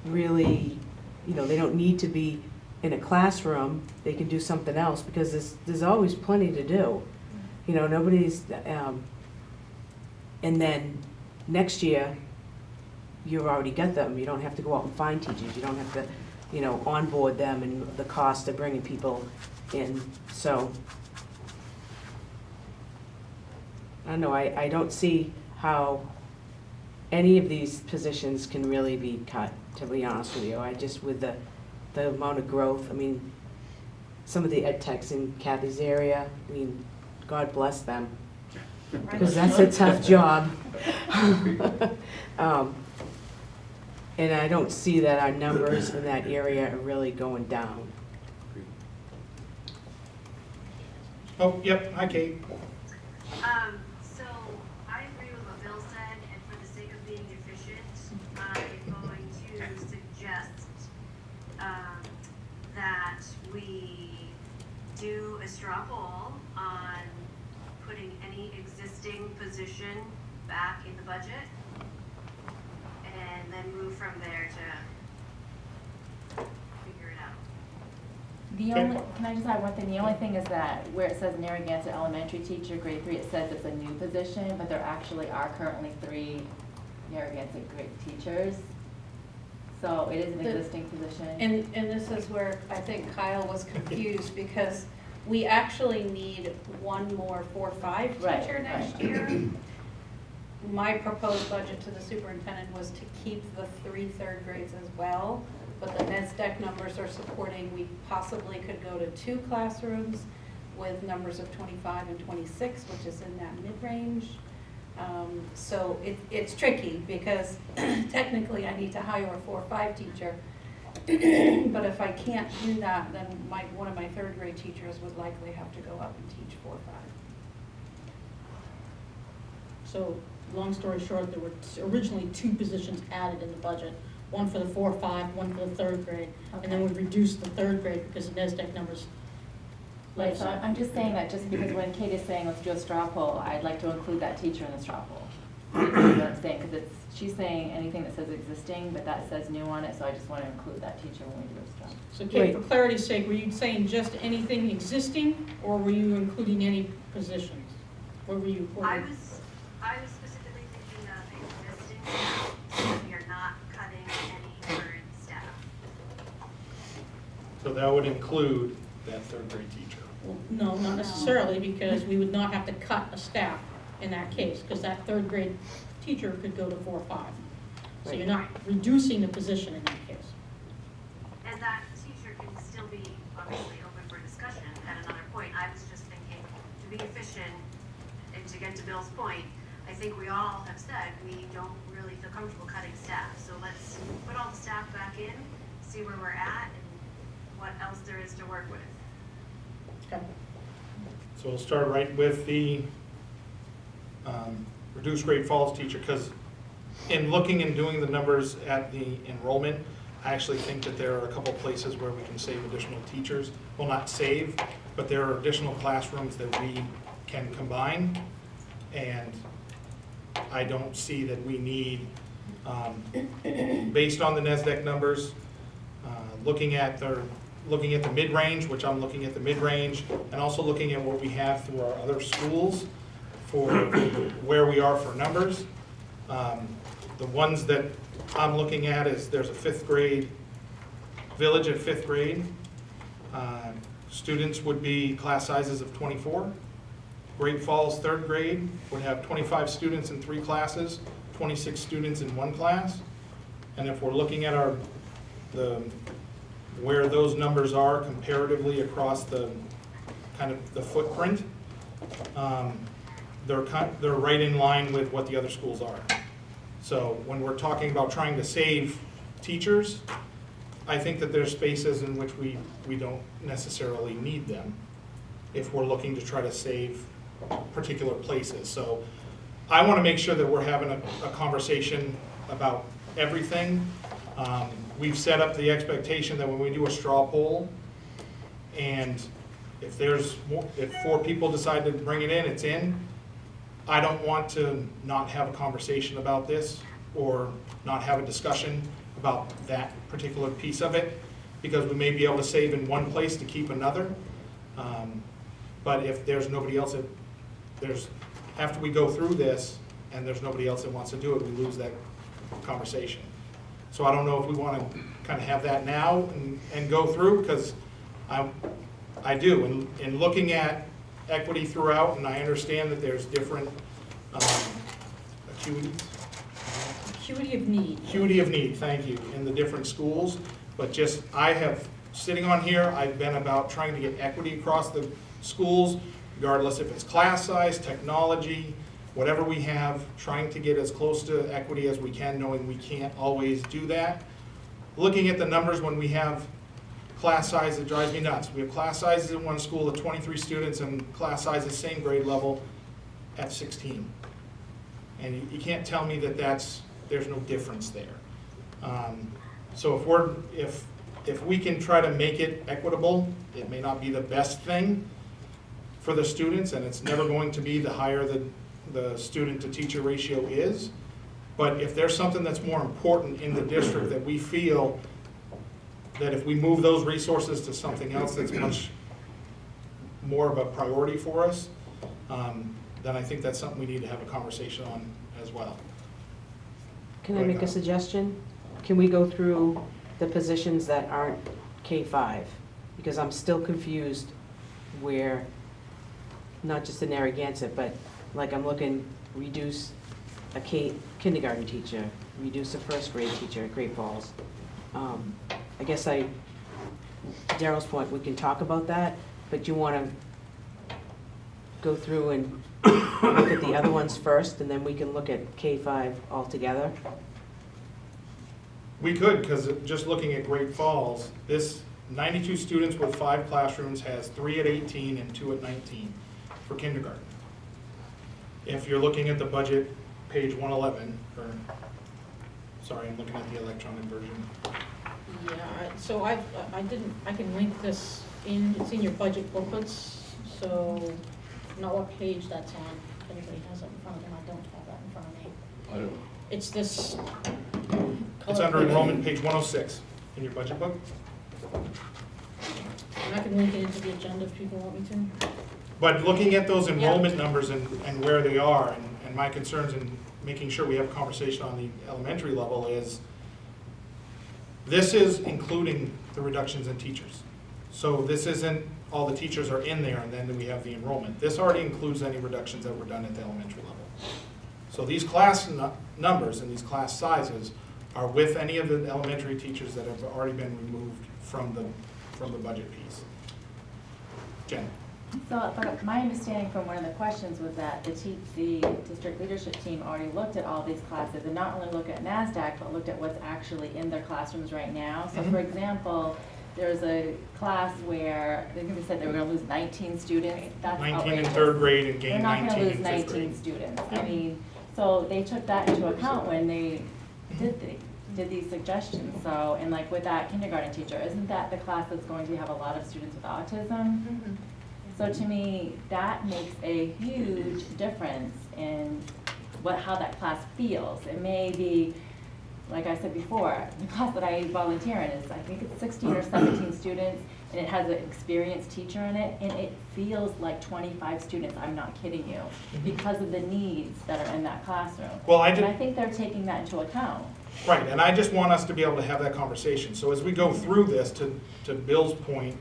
really, they don't need to be in a classroom, they can do something else, because there's always plenty to do. Nobody's, and then next year, you've already got them, you don't have to go out and find teachers, you don't have to onboard them and the cost of bringing people in, so. I don't know, I don't see how any of these positions can really be cut, to be honest with you. With the amount of growth, I mean, some of the ed techs in Kathy's area, I mean, God bless them, because that's a tough job. And I don't see that our numbers in that area are really going down. Oh, yep, hi Kate. So I agree with what Bill said, and for the sake of being efficient, I'm going to suggest that we do a straw poll on putting any existing position back in the budget, and then move from there to figure it out. Can I just add one thing? The only thing is that where it says Narragansett elementary teacher, grade 3, it says it's a new position, but there actually are currently 3 Narragansett grade teachers. So it is an existing position. And this is where I think Kyle was confused, because we actually need one more 4-5 teacher next year. My proposed budget to the superintendent was to keep the 3 third grades as well, but the NESDEC numbers are supporting, we possibly could go to 2 classrooms with numbers of 25 and 26, which is in that mid-range. So it's tricky, because technically I need to hire a 4-5 teacher, but if I can't do that, then one of my third grade teachers would likely have to go up and teach 4-5. So, long story short, there were originally 2 positions added in the budget, one for the 4-5, one for the third grade, and then we reduced the third grade because of NESDEC numbers. Right, so I'm just saying that just because when Kate is saying let's do a straw poll, I'd like to include that teacher in the straw poll. You know what I'm saying, because she's saying anything that says existing, but that says new on it, so I just want to include that teacher when we do a straw. So Kate, for clarity's sake, were you saying just anything existing, or were you including any positions? Where were you? I was specifically thinking of existing staff, so we are not cutting any current staff. So that would include that third grade teacher. Well, no, not necessarily, because we would not have to cut a staff in that case, because that third grade teacher could go to 4-5. So you're not reducing the position in that case. And that teacher can still be obviously open for discussion at another point. I was just thinking, to be efficient, and to get to Bill's point, I think we all have said we don't really feel comfortable cutting staff. So let's put all the staff back in, see where we're at, and what else there is to work with. Okay. So we'll start right with the reduced grade falls teacher, because in looking and doing the numbers at the enrollment, I actually think that there are a couple places where we can save additional teachers. Well, not save, but there are additional classrooms that we can combine, and I don't see that we need, based on the NESDEC numbers, looking at the mid-range, which I'm looking at the mid-range, and also looking at what we have through our other schools for where we are for numbers. The ones that I'm looking at is there's a 5th grade, Village at 5th grade. Students would be class sizes of 24. Great Falls 3rd grade would have 25 students in 3 classes, 26 students in 1 class. And if we're looking at where those numbers are comparatively across the kind of the footprint, they're right in line with what the other schools are. So when we're talking about trying to save teachers, I think that there's spaces in which we don't necessarily need them if we're looking to try to save particular places. So I want to make sure that we're having a conversation about everything. We've set up the expectation that when we do a straw poll, and if 4 people decide to bring it in, it's in. I don't want to not have a conversation about this or not have a discussion about that particular piece of it, because we may be able to save in one place to keep another. But if there's nobody else after we go through this and there's nobody else that wants to do it, we lose that conversation. So I don't know if we want to kind of have that now and go through, because I do. In looking at equity throughout, and I understand that there's different acuities. Acuity of need. Acuity of need, thank you, in the different schools. But just, sitting on here, I've been about trying to get equity across the schools, regardless if it's class size, technology, whatever we have, trying to get as close to equity as we can, knowing we can't always do that. Looking at the numbers when we have class size, it drives me nuts. We have class sizes in one school of 23 students and class sizes same grade level at 16. And you can't tell me that there's no difference there. So if we can try to make it equitable, it may not be the best thing for the students, and it's never going to be the higher the student to teacher ratio is. But if there's something that's more important in the district that we feel that if we move those resources to something else that's much more of a priority for us, then I think that's something we need to have a conversation on as well. Can I make a suggestion? Can we go through the positions that aren't K-5? Because I'm still confused where, not just in Narragansett, but like I'm looking, reduce a kindergarten teacher, reduce a 1st grade teacher at Great Falls. I guess Daryl's point, we can talk about that, but you want to go through and look at the other ones first, and then we can look at K-5 altogether? We could, because just looking at Great Falls, this 92 students with 5 classrooms has 3 at 18 and 2 at 19 for kindergarten. If you're looking at the budget, page 111, sorry, I'm looking at the electronic version. Yeah, so I can link this in, it's in your budget booklets, so not what page that's on. If anybody has it in front of them, I don't have that in front of me. I don't. It's this. It's under enrollment, page 106 in your budget book. And I can link it into the agenda if people want me to. But looking at those enrollment numbers and where they are, and my concerns in making sure we have a conversation on the elementary level is, this is including the reductions in teachers. So this isn't all the teachers are in there and then we have the enrollment. This already includes any reductions that were done at the elementary level. So these class numbers and these class sizes are with any of the elementary teachers that have already been removed from the budget piece. Jen? So, but my understanding from one of the questions was that the district leadership team already looked at all these classes and not only looked at NASDAQ, but looked at what's actually in their classrooms right now. So for example, there's a class where they said they were gonna lose 19 students. That's 19 in outrageous. third grade and They're gain not 19 gonna in lose fifth 19 grade. students. I mean, so they took that into account when they did these suggestions. So, and like with that kindergarten teacher, isn't that the class that's going to have a lot of students with autism? Mhm. So to me, that makes a huge difference in how that class feels. It may be, like I said before, the class that I volunteer in is, I think it's 16 or 17 students, and it has an experienced teacher in it, and it feels like 25 students, I'm not kidding you, because of the needs that are in that classroom. Well, And I think they're taking that into account. Right, and I just want us to be able to have that conversation. So as we go through this, to Bill's point,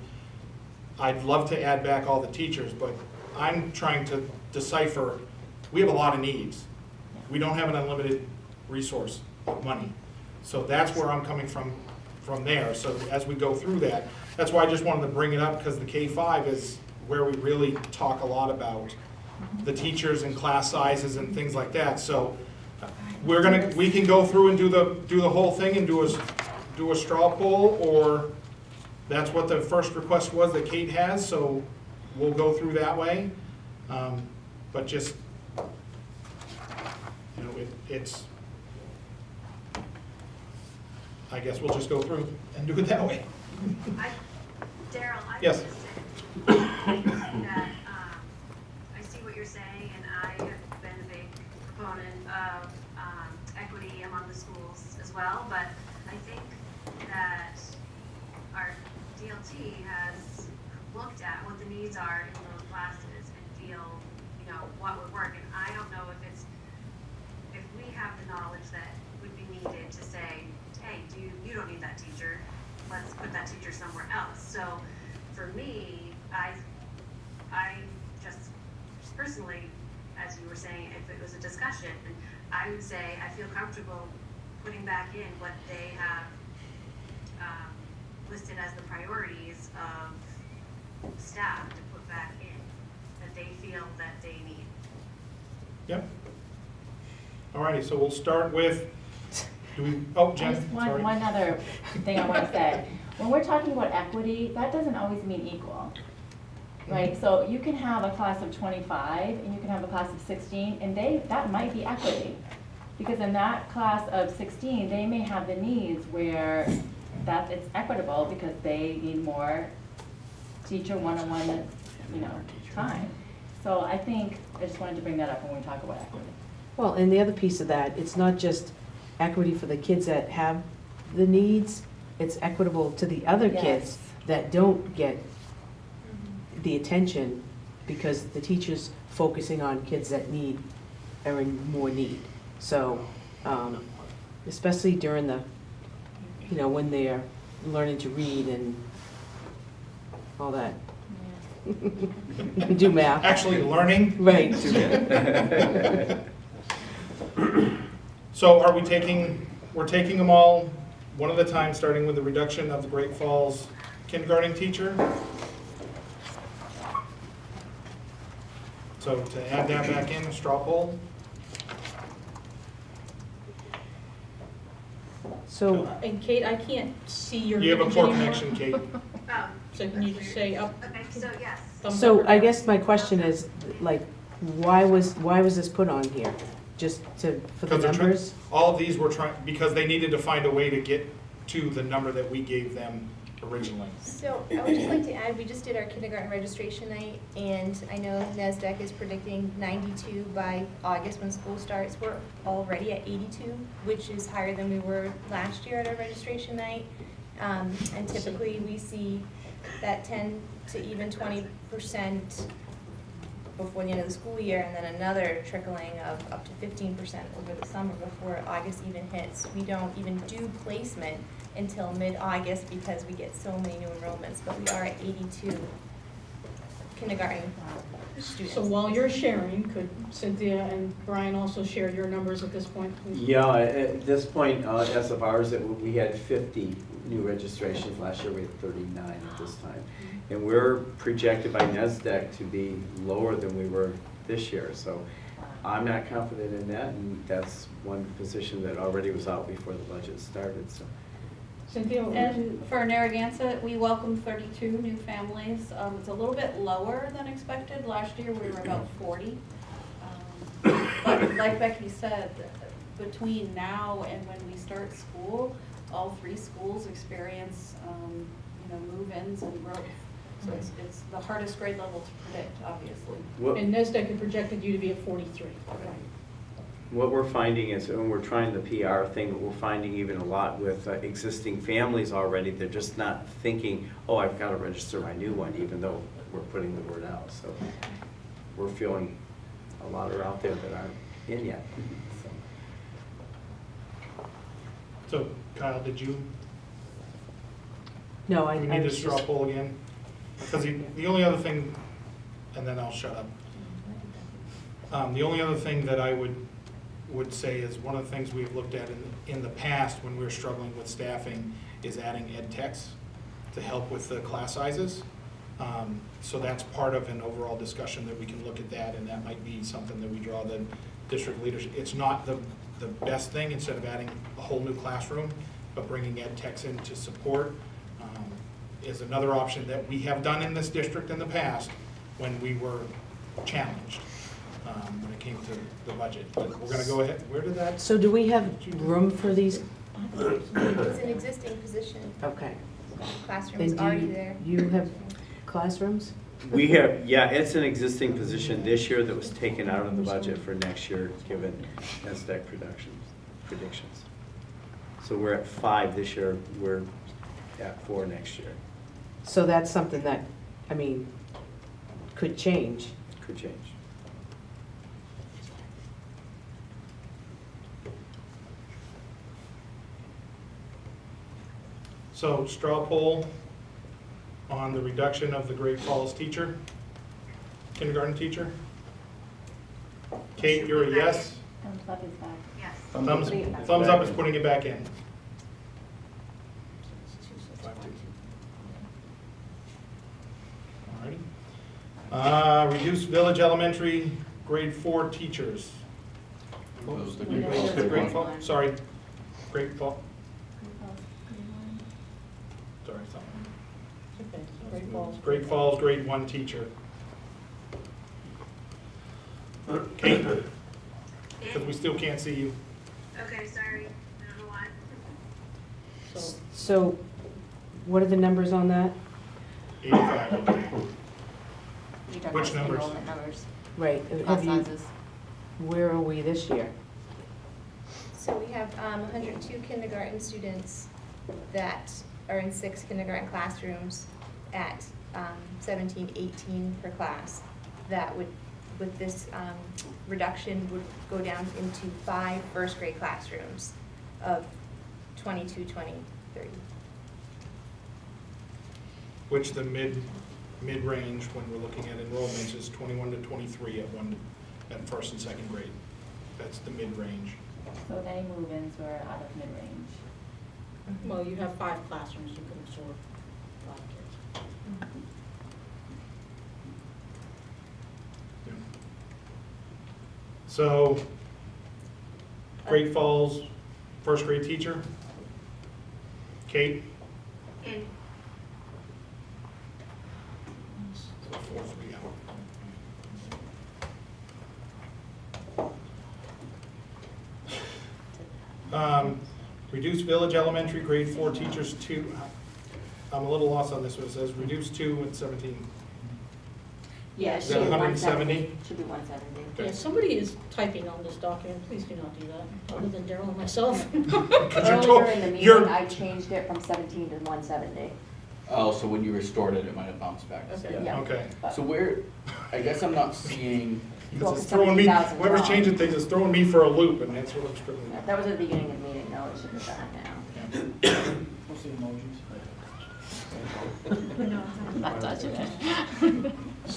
I'd love to add back all the teachers, but I'm trying to decipher, we have a lot of needs. We don't have an unlimited resource of money. So that's where I'm coming from there. So as we go through that, that's why I just wanted to bring it up, because the K-5 is where we really talk a lot about the teachers and class sizes and things like that. So we can go through and do the whole thing and do a straw poll, or that's what the first request was that Kate has, so we'll go through that way. But just, you know, it's, I guess we'll just go through and do it that way. Daryl, I Yes. just say that I see what you're saying, and I have been a big proponent of equity among the schools as well, but I think that our DLT has looked at what the needs are in those classes and feel, you know, what would work. And I don't know if we have the knowledge that would be needed to say, hey, you don't need that teacher, let's put that teacher somewhere else. So for me, I just personally, as you were saying, if it was a discussion, I would say I feel comfortable putting back in what they have listed as the priorities of staff to put back in, that they feel that they need. Yep. Alrighty, so we'll start with, Jen, Just sorry. one other thing I want to say. When we're talking about equity, that doesn't always mean equal, right? So you can have a class of 25 and you can have a class of 16, and that might be equity. Because in that class of 16, they may have the needs where it's equitable because they need more teacher one-on-one, time. So I just wanted to bring that up when we talk about equity. Well, and the other piece of that, it's not just equity for the kids that have the needs, it's equitable to the other kids that don't get the attention because the teacher's focusing on kids that are in more need. So, especially during when they're learning to read and all that. Do math. Actually learning. Right. So we're taking them all one at a time, starting with the reduction of the Great Falls kindergarten teacher. So to add that back in, a straw poll. So, And Kate, I can't see your You have a image poor anymore. connection, Kate. Oh, So can you just say up, okay, so yes. thumbs so up or I down? guess my question is, like, why was this put on here? Just for the Because they're numbers? all of these were because they needed to find a way to get to the number that we gave them originally. So I would just like to add, we just did our kindergarten registration night, and I know NASDAQ is predicting 92 by August when school starts. We're already at 82, which is higher than we were last year at our registration night. And typically we see that 10 to even 20% before the end of the school year, and then another trickling of up to 15% over the summer before August even hits. We don't even do placement until mid-August because we get so many new enrollments, but we are at 82 kindergarten students. So while you're sharing, could Cynthia and Brian also share your numbers at this point? Yeah, at this point, as of ours, we had 50 new registrations. Last year we had 39 at this time. And we're projected by NASDAQ to be lower than we were this year. So I'm not confident in that, and that's one position that already was out before the budget started, so. Cynthia? what would you- And for Narragansett, we welcomed 32 new families. It's a little bit lower than expected. Last year, we were about 40. But like Becky said, between now and when we start school, all 3 schools experience, move-ins and growth. So it's the hardest grade level to predict, obviously. And NESDEC had projected you to be at 43. What we're finding is, and we're trying the PR thing, but we're finding even a lot with existing families already, they're just not thinking, oh, I've got to register my new one, even though we're putting the word out. So we're feeling a lot are out there that aren't in yet. So Kyle, did you No, I need to was straw just, poll again? Because the only other thing, and then I'll shut up. The only other thing that I would say is one of the things we've looked at in the past when we were struggling with staffing is adding ed techs to help with the class sizes. So that's part of an overall discussion that we can look at that, and that might be something that we draw the district leadership. It's not the best thing instead of adding a whole new classroom, but bringing ed techs in to support is another option that we have done in this district in the past when we were challenged when it came to the budget. But we're going to go ahead. Where did that? so do we have room for these? It's an existing position. Okay. Classroom And is do already there. you have classrooms? We have, yeah, it's an existing position this year that was taken out of the budget for next year, given NASDAQ predictions. So we're at 5 this year, we're at 4 next year. So that's something that, I mean, could change. Could change. So straw poll on the reduction of the Great Falls teacher, kindergarten teacher. Kate, you're a yes. Thumbs up is back. Yes. Thumbs up is putting it back in. 5-2. Alrighty. Reduce village elementary grade 4 teachers. Those are the We Great don't Falls. have Great to Fall, one. sorry, Great Fall, sorry, something. Okay, Great Falls. Great Falls grade 1 teacher. Kate, because we still can't see you. Okay, sorry, I don't know why. So So what are the numbers on that? 85, okay. You're talking Which about numbers? enrollment numbers, Right. class Have you, sizes. where are we this year? So we have 102 kindergarten students that are in 6 kindergarten classrooms at 17, 18 per class. That would, with this reduction, would go down into 5 first grade classrooms of 22, 20, 30. Which the mid-range, when we're looking at enrollments, is 21 to 23 at first and second grade. That's the mid-range. So any move-ins were out of mid-range. well, you have 5 classrooms, you can absorb 5 kids. Yeah. So, Great Falls, first grade teacher. Kate? In. So 4-3 out. Reduce village elementary grade 4 teachers to, I'm a little lost on this one, it says reduce 2 and 17. Yeah, it Is should that be 170? 170. Should be 170. Okay. Yeah, somebody is typing on this document, please do not do that, other than Daryl and myself. Because you're Earlier in the meeting, you're- I changed it from 17 to 170. Oh, so when you restored it, it might have bounced back. Okay. Yeah. Okay. So where, I guess I'm not seeing, Well, It's throwing me, 17,000 whoever's wrong. changing things is throwing me for a loop, and that's what I'm struggling with. That was at the beginning of the meeting, no, it should have done it now. Not touching it.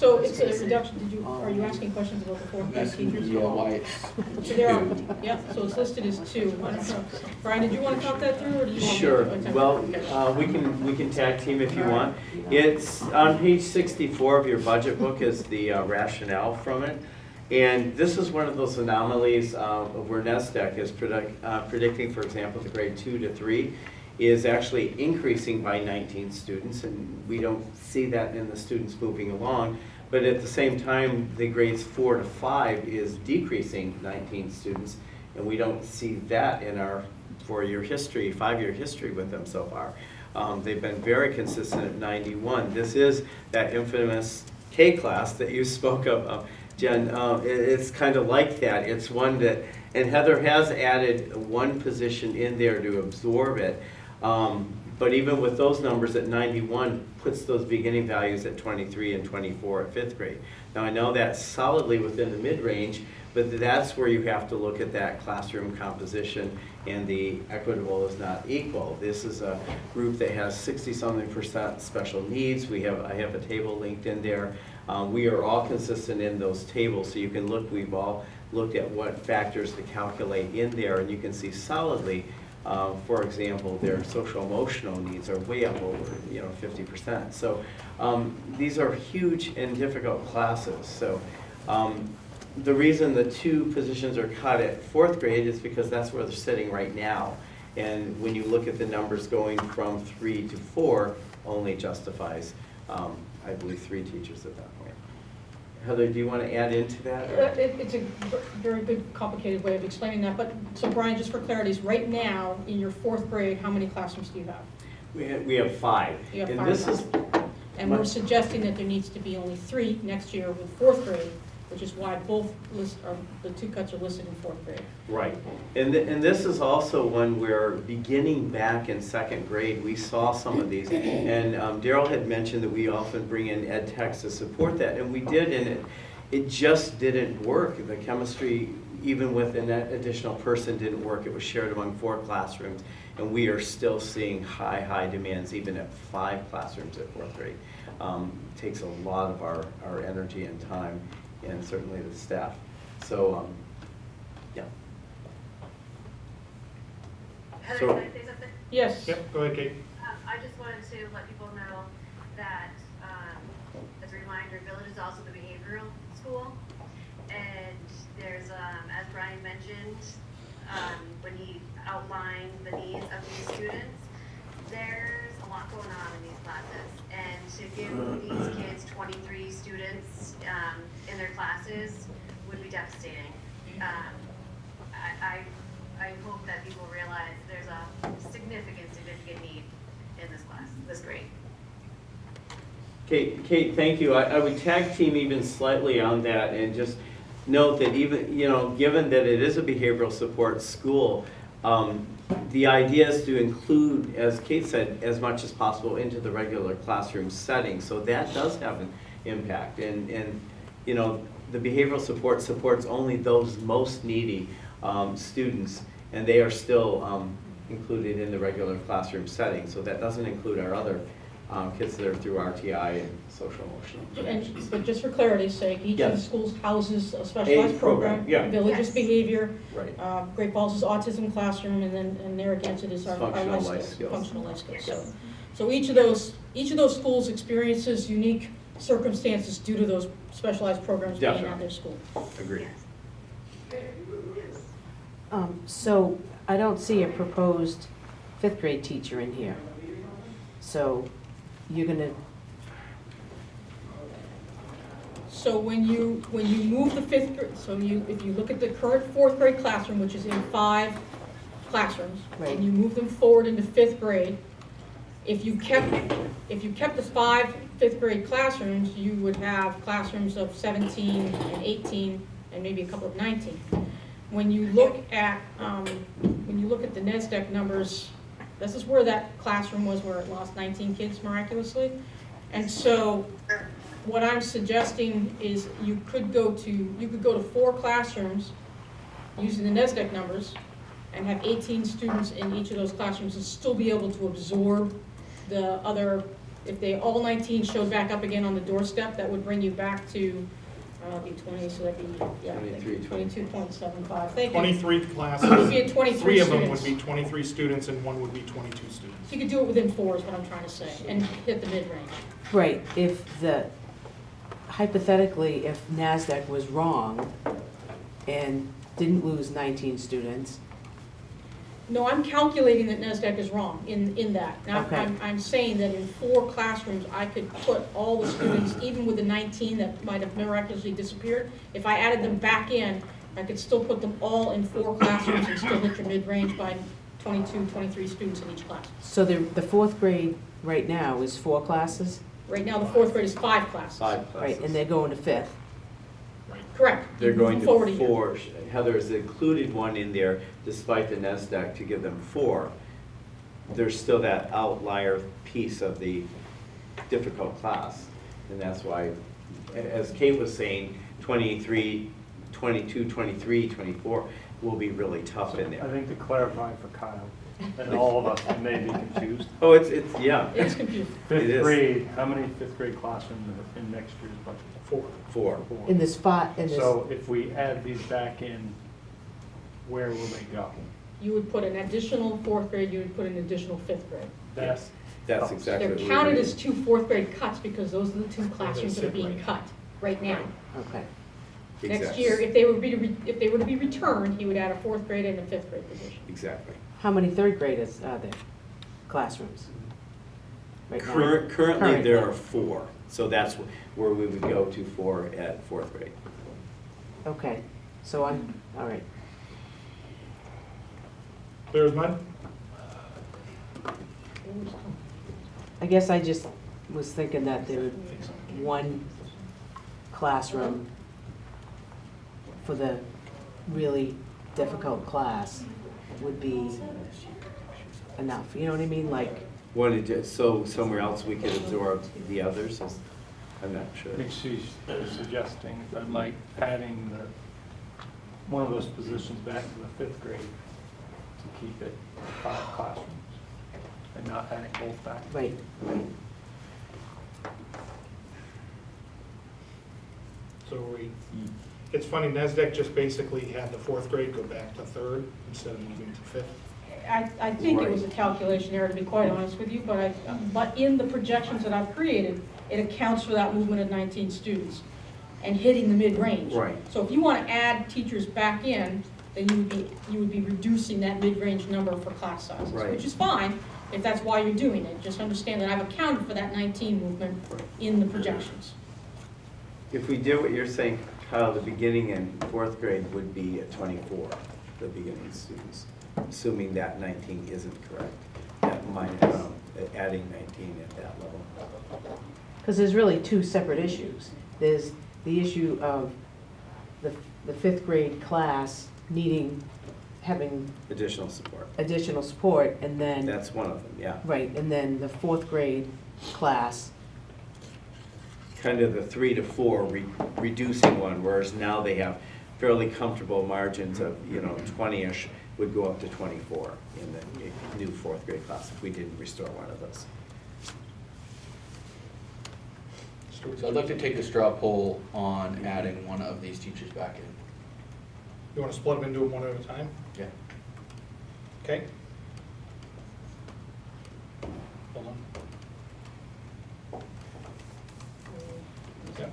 So it's a reduction, are you asking questions about the fourth grade teachers? Yeah, why it's So there are, yeah, so it's listed as 2. I don't know. Brian, did you want to talk that through, or did you want me to? Sure, Okay. well, we can tag team if you want. It's on page 64 of your budget book is the rationale from it. And this is one of those anomalies of where NESDEC is predicting, for example, the grade 2 to 3 is actually increasing by 19 students, and we don't see that in the students moving along. But at the same time, the grades 4 to 5 is decreasing 19 students, and we don't see that in our 4-year history, 5-year history with them so far. They've been very consistent at 91. This is that infamous K class that you spoke of, Jen. It's kind of like that. It's one that, and Heather has added one position in there to absorb it. But even with those numbers at 91, puts those beginning values at 23 and 24 at 5th grade. Now I know that's solidly within the mid-range, but that's where you have to look at that classroom composition, and the equitable is not equal. This is a group that has 60-something% special needs. I have a table linked in there. We are all consistent in those tables, so you can look, we've all looked at what factors to calculate in there, and you can see solidly, for example, their social emotional needs are way up over 50%. So these are huge and difficult classes. So the reason the 2 positions are cut at 4th grade is because that's where they're sitting right now. And when you look at the numbers going from 3 to 4, only justifies, I believe, 3 teachers at that point. Heather, do you want to add into that? It's a very good, complicated way of explaining that, but, so Brian, just for clarity, right now, in your 4th grade, how many classrooms do you have? We have 5. You have And 5 this is, And we're suggesting that there needs to be only 3 next year with 4th grade, which is why both the 2 cuts are listed in 4th grade. right. And this is also one where, beginning back in 2nd grade, we saw some of these. And Daryl had mentioned that we often bring in ed techs to support that, and we did, and it just didn't work. The chemistry, even with an additional person, didn't work. It was shared among 4 classrooms, and we are still seeing high demands, even at 5 classrooms at 4th grade. It takes a lot of our energy and time, and certainly the staff. So, yeah. Heather, So- can I say something? Yes. Yep, go ahead, Kate. I just wanted to let people know that, as a reminder, Village is also the behavioral school. And there's, as Brian mentioned, when he outlined the needs of these students, there's a lot going on in these classes. And to give these kids 23 students in their classes would be devastating. I hope that people realize there's a significant need in this class, this grade. Kate, thank you. I would tag team even slightly on that and just note that even, given that it is a behavioral support school, the idea is to include, as Kate said, as much as possible into the regular classroom setting. So that does have an impact. And the behavioral support supports only those most needy students, and they are still included in the regular classroom setting. So that doesn't include our other kids that are through RTI and social emotional. But just for clarity's sake, each of the Yes. schools houses a specialized program. yeah. Village's Yes. behavior, Right. Great Falls is Autism Classroom, and Narragansett is our Functional life life skills, skills. functional life skills. Yes. So each of those schools experiences unique circumstances due to those specialized programs being at their school. Agreed. So I don't see a proposed 5th grade teacher in here. So you're gonna, So when you move the 5th grade, if you look at the current 4th grade classroom, which is in 5 classrooms, Right. and you move them forward into 5th grade, if you kept the 5 5th grade classrooms, you would have classrooms of 17 and 18 and maybe a couple of 19. When you look at the NESDEC numbers, this is where that classroom was, where it lost 19 kids miraculously. And so what I'm suggesting is you could go to 4 classrooms using the NESDEC numbers and have 18 students in each of those classrooms and still be able to absorb the other if they, all 19 showed back up again on the doorstep, that would bring you back to, be 20, so that'd be, yeah, 22.75. Thank you. 23 It would classes, be at 23 3 of them would students. be 23 students and 1 would be 22 students. You could do it within 4 is what I'm trying to say, and hit the mid-range. Right, if hypothetically, if NASDAQ was wrong and didn't lose 19 students, No, I'm calculating that NASDAQ is wrong in that. Now, Okay. I'm saying that in 4 classrooms, I could put all the students, even with the 19 that might have miraculously disappeared, if I added them back in, I could still put them all in 4 classrooms and still hit your mid-range by 22, 23 students in each class. so the fourth grade right now is 4 classes, Right now, the 4th grade is 5 classes. 5 classes. right, and they're going to fifth. Correct. They're going Moving forward a to year. 4. Heather has included 1 in there despite the NASDAQ to give them 4. There's still that outlier piece of the difficult class. And that's why, as Kate was saying, 23, 22, 23, 24 will be really tough in I there. think to clarify for Kyle, and all of us who may be confused, Oh, it's, yeah. It's confusing. It fifth is. grade, how many fifth grade classrooms are in next year's budget? 4. 4. Four. In this spot, in this, So if we add these back in, where will they go? You would put an additional 4th grade, you would put an additional 5th grade. That's, That's exactly They're what we're counted doing. as 2 4th grade cuts because those are the 2 classrooms that are being cut right now. okay. Next Exactly. year, if they were to be returned, he would add a 4th grade and a 5th grade position. Exactly. How many third graders are there, classrooms? Right now? Currently, there are 4. So that's where we would go to 4 at 4th grade. Okay, so I'm, all right. Clear as mud? I guess I just was thinking that there would, 1 classroom for the really difficult class would be enough, you know what I mean? Like, So somewhere else we could absorb the others? I'm not sure. I think she's suggesting, if I might, adding one of those positions back to the fifth grade to keep it 5 classrooms, and not adding both back. right, right. So it's funny, NASDAQ just basically had the 4th grade go back to 3rd instead of moving to 5th. I think it was a calculation error, to be quite honest with you, but in the projections that I've created, it accounts for that movement of 19 students and hitting the mid-range. Right. So if you want to add teachers back in, then you would be reducing that mid-range number for class sizes, Right. which is fine if that's why you're doing it. Just understand that I've accounted for that 19 movement in the projections. If we did what you're saying, Kyle, the beginning in 4th grade would be at 24, the beginning students, assuming that 19 isn't correct. Adding 19 at that level. Because there's really 2 separate issues. There's the issue of the 5th grade class having Additional support. additional support, and then, That's one of them, yeah. right, and then the 4th grade class, Kind of the 3 to 4 reducing one, whereas now they have fairly comfortable margins of, 20-ish would go up to 24 in the new 4th grade class if we didn't restore one of those. So I'd like to take a straw poll on adding one of these teachers back in. You want to split them into them one at a time? Yeah. Okay. Hold on. Yep.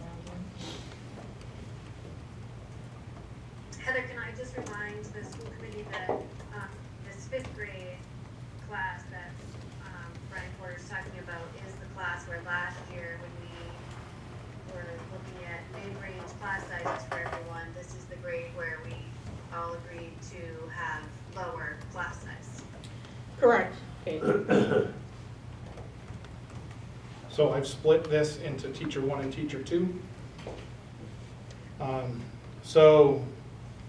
Heather, can I just remind the school committee that, this 5th grade class that, Brian Porter's talking about is the class where last year when we were looking at mid-range class sizes for everyone, this is the grade where we all agreed to have lower class size. Correct. Okay. So I've split this into teacher 1 and teacher 2. So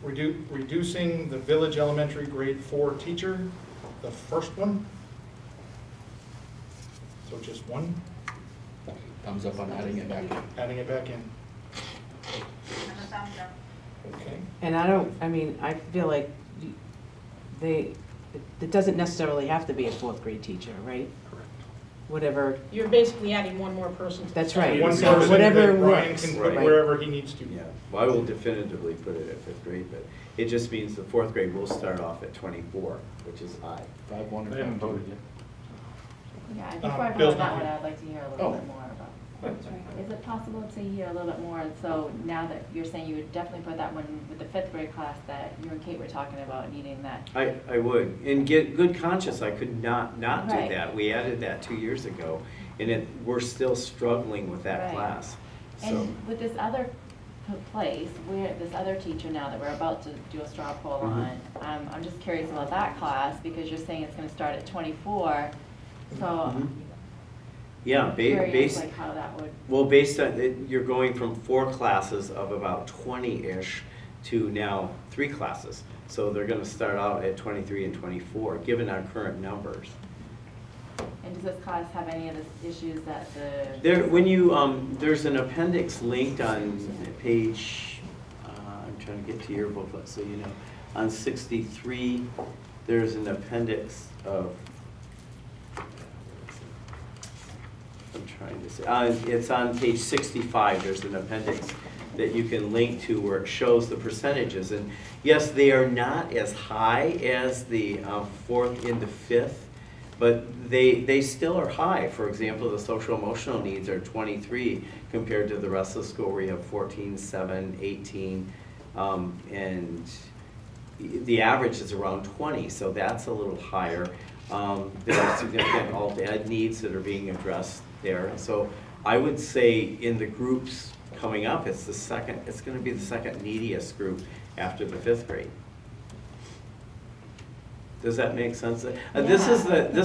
reducing the Village Elementary grade 4 teacher, the first one. So just 1, Thumbs up on adding it back in. adding it back in. And a thumbs up. Okay. and I feel like it doesn't necessarily have to be a 4th grade teacher, right? Correct. whatever, You're basically adding one more person to the That's staff. right. One So person whatever that Brian works, can put right. wherever he needs to. Yeah, well, I will definitively put it at fifth grade, but it just means the fourth grade will start off at 24, which is high. 5-1 or I haven't 5-2? voted yet. Yeah, before I Bill's vote not that one, here. I'd like to hear a little bit more about. Is it possible to hear a little bit more, so now that you're saying you would definitely put that one with the fifth grade class that you and Kate were talking about needing that? I would, and get good conscience, I could not do Right. that. We added that 2 years ago, and we're still struggling with that Right. class. So, And with this other place, where, this other teacher now that we're about to do a straw poll Mhm. on, I'm just curious about that class, because you're saying it's gonna start at 24, so Mhm. yeah, I'm curious based, like how that would, well, based on, you're going from 4 classes of about 20-ish to now 3 classes. So they're gonna start out at 23 and 24, given our current numbers. and does this class have any of the issues that the? There, when you, there's an appendix linked on page, I'm trying to get to your booklet, so you know. On 63, there's an appendix of, I'm trying to say, it's on page 65, there's an appendix that you can link to where it shows the percentages. And yes, they are not as high as the fourth into fifth, but they still are high. For example, the social emotional needs are 23 compared to the rest of the school where you have 14, 7, 18, and the average is around 20, so that's a little higher. There are significant alt-ed needs that are being addressed there. So I would say in the groups coming up, it's going to be the second neediest group after the fifth grade. Does that make sense? This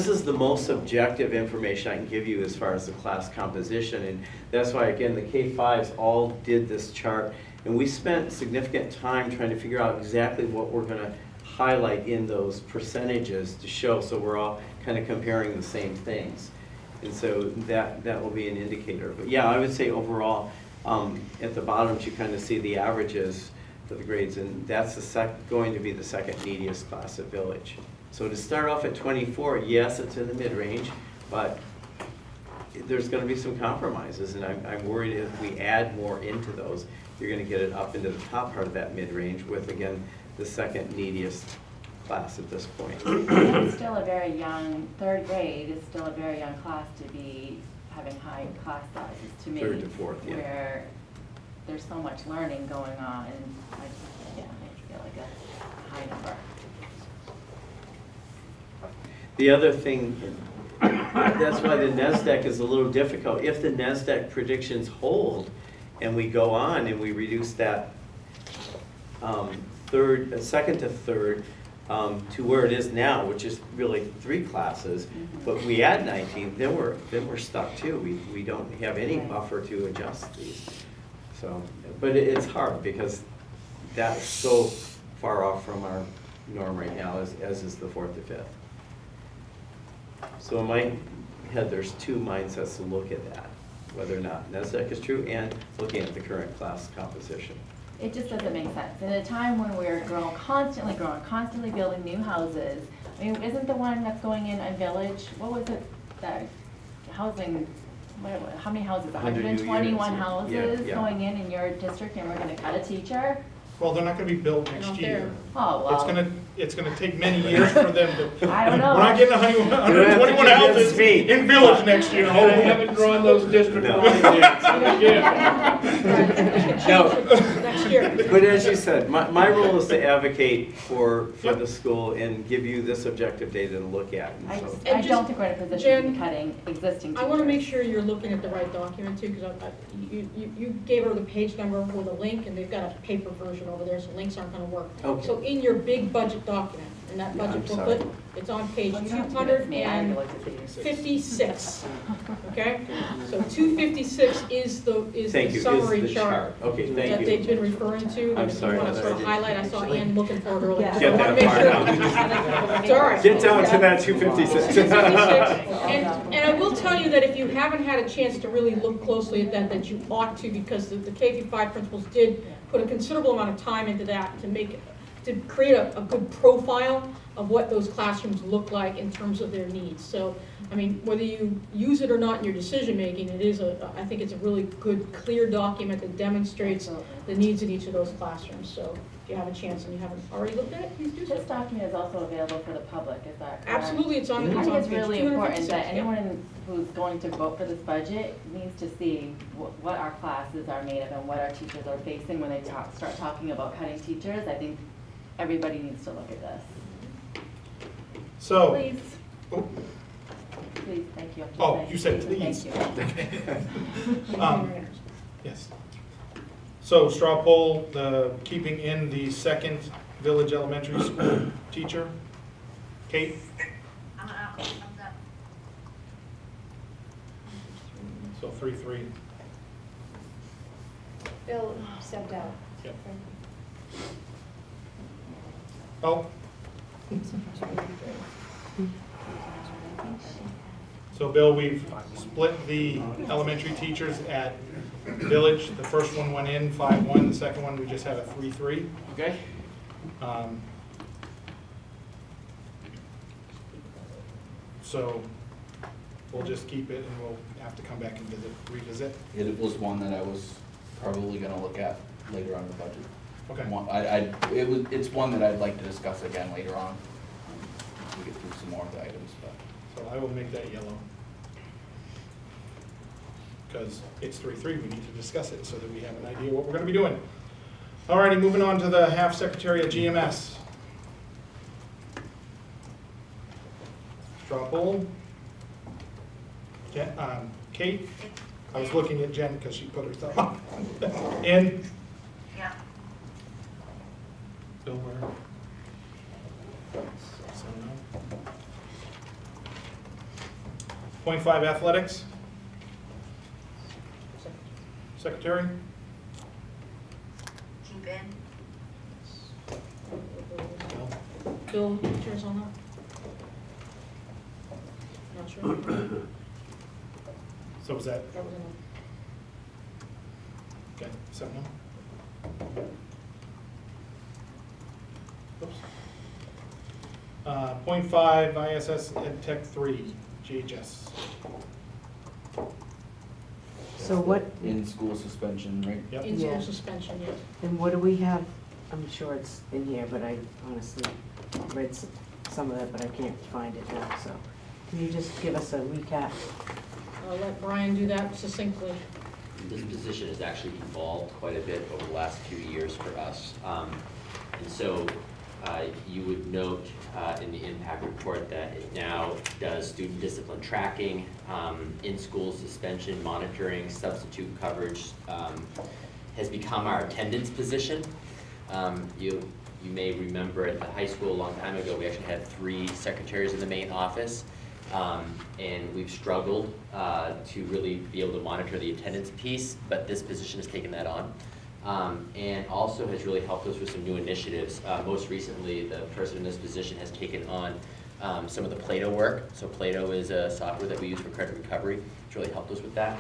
is the most objective information I can give you as far as the class composition, and that's why, again, the K-5s all did this chart, and we spent significant time trying to figure out exactly what we're going to highlight in those percentages to show, so we're all kind of comparing the same things. And so that will be an indicator. But yeah, I would say overall, at the bottom, you kind of see the averages for the grades, and that's going to be the second neediest class at Village. So to start off at 24, yes, it's in the mid-range, but there's going to be some compromises, and I'm worried if we add more into those, you're going to get it up into the top part of that mid-range with, again, the second neediest class at this point. It's still a very young, third grade is still a very young class to be having high class sizes to me. Third to fourth, yeah. Where there's so much learning going on, and I feel like that's a high number. The other thing, that's why the NESDEC is a little difficult. If the NESDEC predictions hold and we go on and we reduce that second to third to where it is now, which is really 3 classes, but we add 19, then we're stuck too. We don't have any buffer to adjust these. So, but it's hard because that's so far off from our norm right now as is the 4th to 5th. So in my head, there's 2 mindsets to look at that, whether or not NESDEC is true and looking at the current class composition. It just doesn't make sense. In a time when we're constantly building new houses, I mean, isn't the one that's going in Village, what was it, that housing, how many houses? 100 new 121 units, houses yeah. going in your district, and we're gonna cut a teacher? Well, they're not gonna be built I next don't year. care. Oh, well. It's gonna take many years for them to. I don't know. We're not getting 121 houses in Village next year. Oh, we haven't drawn those district No. lines yet, so yeah. No. Next year. But as you said, my role is to advocate for the school and give you this objective data to look at. And I so- just, And I just- don't think we're in a position to be Jen, cutting existing teachers. I want to make sure you're looking at the right document too, because you gave her the page number with a link, and they've got a paper version over there, so links aren't going to work. Okay. So in your big budget document, in that Yeah, budget I'm sorry. booklet, it's on page Well, you don't have to give it to me. I would like to see it. 256, okay? So 256 is Thank the you, is summary the chart Okay, that thank they've you. been referring to. I'm If you sorry, want to Heather, sort I of didn't highlight, I saw Ann looking for it earlier. Yeah. So Get I that wanna make part sure- out. It's all right. Get down to that 256. 256. And I will tell you that if you haven't had a chance to really look closely at that you ought to, because the K-5 principals did put a considerable amount of time into that to make to create a good profile of what those classrooms look like in terms of their needs. So, I mean, whether you use it or not in your decision-making, it is I think it's a really good, clear document that demonstrates the needs of each of those classrooms. So if you have a chance and you haven't already looked at it, please do so. This document is also available for the public, is that correct? Absolutely, it's on I page think it's really important 256, that yeah. anyone who's going to vote for this budget needs to see what our classes are made of and what our teachers are facing when they start talking about cutting teachers. I think everybody needs to look at this. So. Please, Oh, please, thank you. Oh, you said please. Thank you. Yes. So straw poll, keeping in the second Village Elementary School teacher. Kate? I'm out, thumbs up. So 3-3. Bill stepped out. Yep. Oh. So Bill, we've split the elementary teachers at Village. The first one went in 5-1, the second one we just had a 3-3. Okay? So we'll just keep it and we'll have to come back and revisit. It was one that I was probably gonna look at later on in the budget. Okay. It's one that I'd like to discuss again later on. We get through some more of the items, but. So I will make that yellow. Because it's 3-3, we need to discuss it so that we have an idea what we're gonna be doing. Alrighty, moving on to the half secretary at GMS. Straw poll. Kate? I was looking at Jen because she put her thumb up. In? Yeah. Bill, where? So no. .5 athletics. Secretary? Keep in. Bill, chairs on that? Not sure. So was that, That was okay, 7-0? Oops. .5 ISS Ed Tech 3, GHS. So what, In school suspension, right? Yep. in school Yeah. suspension, yes. and what do we have? I'm sure it's in here, but I honestly read some of it, but I can't find it now, so. Can you just give us a recap? I'll let Brian do that succinctly. This position has actually evolved quite a bit over the last few years for us. And so you would note in the impact report that it now does student discipline tracking, in-school suspension monitoring, substitute coverage, has become our attendance position. You may remember at the high school a long time ago, we actually had 3 secretaries in the main office. And we've struggled to really be able to monitor the attendance piece, but this position has taken that on. And also has really helped us with some new initiatives. Most recently, the person in this position has taken on some of the Plato work. So Plato is a software that we use for credit recovery. It's really helped us with that.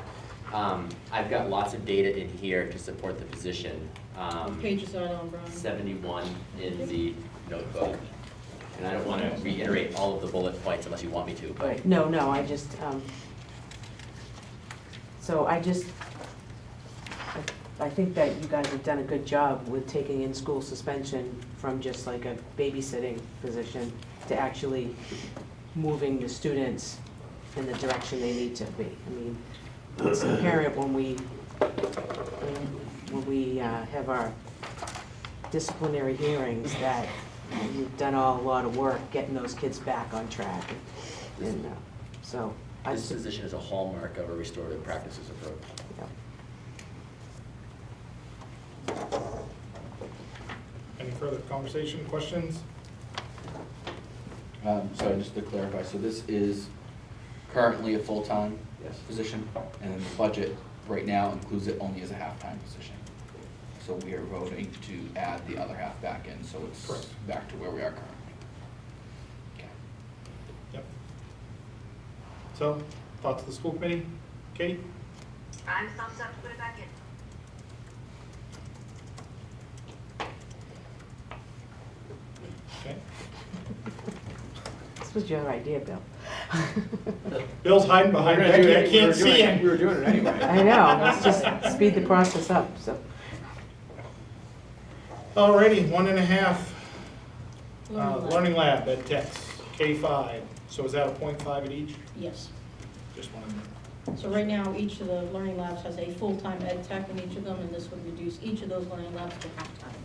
I've got lots of data in here to support the position. What page is that on, Brian? 71 in the notebook. And I don't want to reiterate all of the bullet points unless you want me to, but. Right, no, I just, I think that you guys have done a good job with taking in school suspension from just like a babysitting position to actually moving the students in the direction they need to be. I mean, it's apparent when we have our disciplinary hearings that you've done a lot of work getting those kids back on track. And so I This position is a hallmark of a restorative practices approach. yeah. Any further conversation, questions? Sorry, just to clarify, so this is currently a full-time Yes. position, and then the budget right now includes it only as a half-time position. So we are voting to add the other half back in, so it's Correct. back to where we are currently. Okay. Yep. So, thoughts of the school committee? Katie? I'm thumbs up to put it back in. was your idea, Bill. Bill's hiding behind Becky, I can't see him. We were doing it anyway. I know, let's just speed the process up, so. Alrighty, 1.5, Learning lab. learning lab at Tex, K5. So is that a 0.5 at each? Yes. Just wanted to. So right now, each of the learning labs has a full-time ed tech in each of them, and this would reduce each of those learning labs to half-time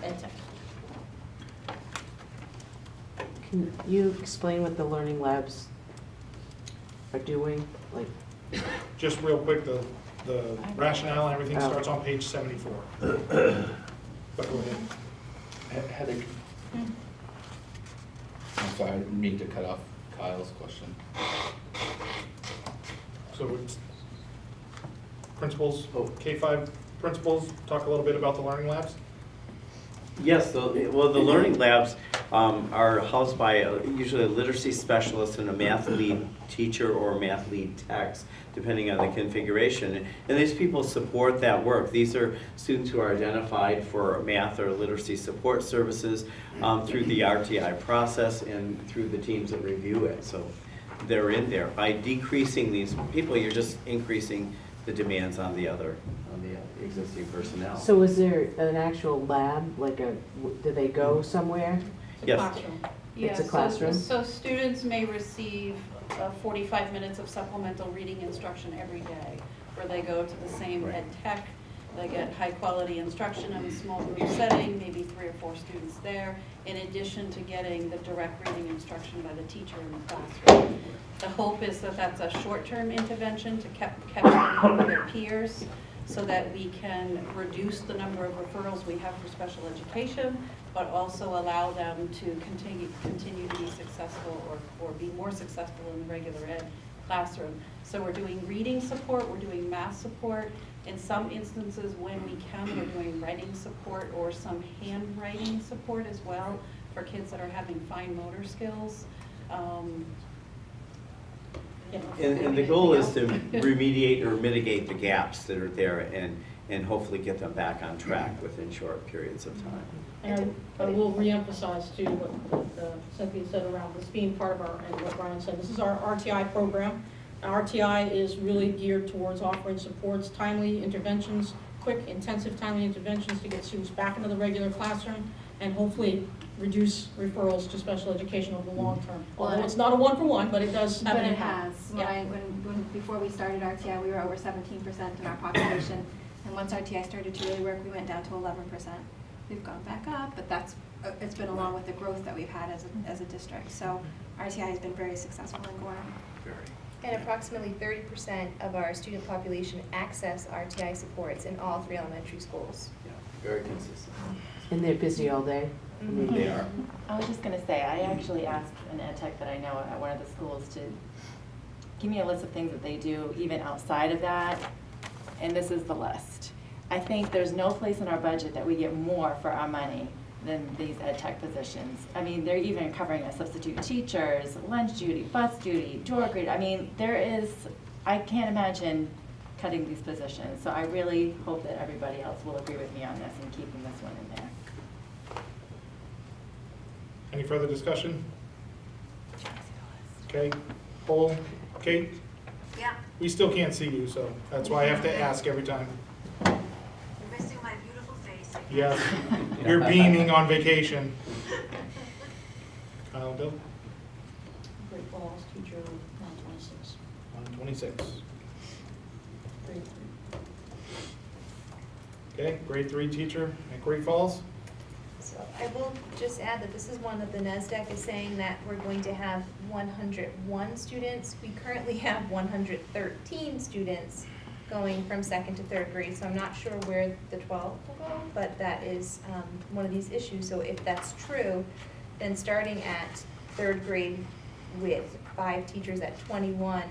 ed tech. Can you explain what the learning labs are doing? Like, Just real quick, the rationale and everything Oh. starts on page 74. But go ahead. Heather, I'm sorry, I didn't mean to cut off Kyle's question. So it's principals, K5 principals, talk a little bit about the learning labs? Yes, the learning labs are housed by usually a literacy specialist and a math lead teacher or math lead techs, depending on the configuration. And these people support that work. These are students who are identified for math or literacy support services through the RTI process and through the teams that review it. So they're in there. By decreasing these people, you're just increasing the demands on the existing personnel. so is there an actual lab, like do they go somewhere? It's a Yes. classroom. It's a Yeah, classroom? So students may receive 45 minutes of supplemental reading instruction every day, where they go to the same Right. ed tech, they get high-quality instruction in a small group setting, maybe 3 or 4 students there, in addition to getting the direct reading instruction by the teacher in the classroom. The hope is that that's a short-term intervention to catch them up with their peers, so that we can reduce the number of referrals we have for special education, but also allow them to continue to be successful or be more successful in the regular ed classroom. So we're doing reading support, we're doing math support. In some instances, when we can, we're doing writing support or some handwriting support as well for kids that are having fine motor skills. And the goal is to remediate or mitigate the gaps that are there and hopefully get them back on track within short periods of time. And I will reemphasize too what Cynthia said around this being part of our, and what Brian said, this is our RTI program. RTI is really geared towards offering supports, timely interventions, quick, intensive, timely interventions to get students back into the regular classroom and hopefully reduce referrals to special education over the long term. Although it's not a one-for-one, but it does have But an it impact. has. Yeah. Before we started RTI, we were over 17% in our population. And once RTI started to really work, we went down to 11%. We've gone back up, but it's been along with the growth that we've had as a district. So RTI has been very successful in Gorham. And approximately 30% of our student population access RTI supports in all 3 elementary schools. Yeah, very consistent. And they're busy all day? They are. I was just gonna say, I actually asked an ed tech that I know at one of the schools to give me a list of things that they do even outside of that, and this is the list. I think there's no place in our budget that we get more for our money than these ed tech positions. I mean, they're even covering us substitute teachers, lunch duty, bus duty, door grade. I mean, I can't imagine cutting these positions. So I really hope that everybody else will agree with me on this and keeping this one in there. Any further discussion? Okay, poll, Kate? Yeah, We still can't see you, so that's why I have to ask every time. you're missing my beautiful face. Yes, you're beaming on vacation. Kyle, Bill? Great Falls teacher, 126. 126. Grade 3. Okay, grade 3 teacher at Great Falls? So I will just add that this is one that the NASDAQ is saying that we're going to have 101 students. We currently have 113 students going from 2nd to 3rd grade, so I'm not sure where the 12 will go, but that is one of these issues. So if that's true, then starting at 3rd grade with 5 teachers at 21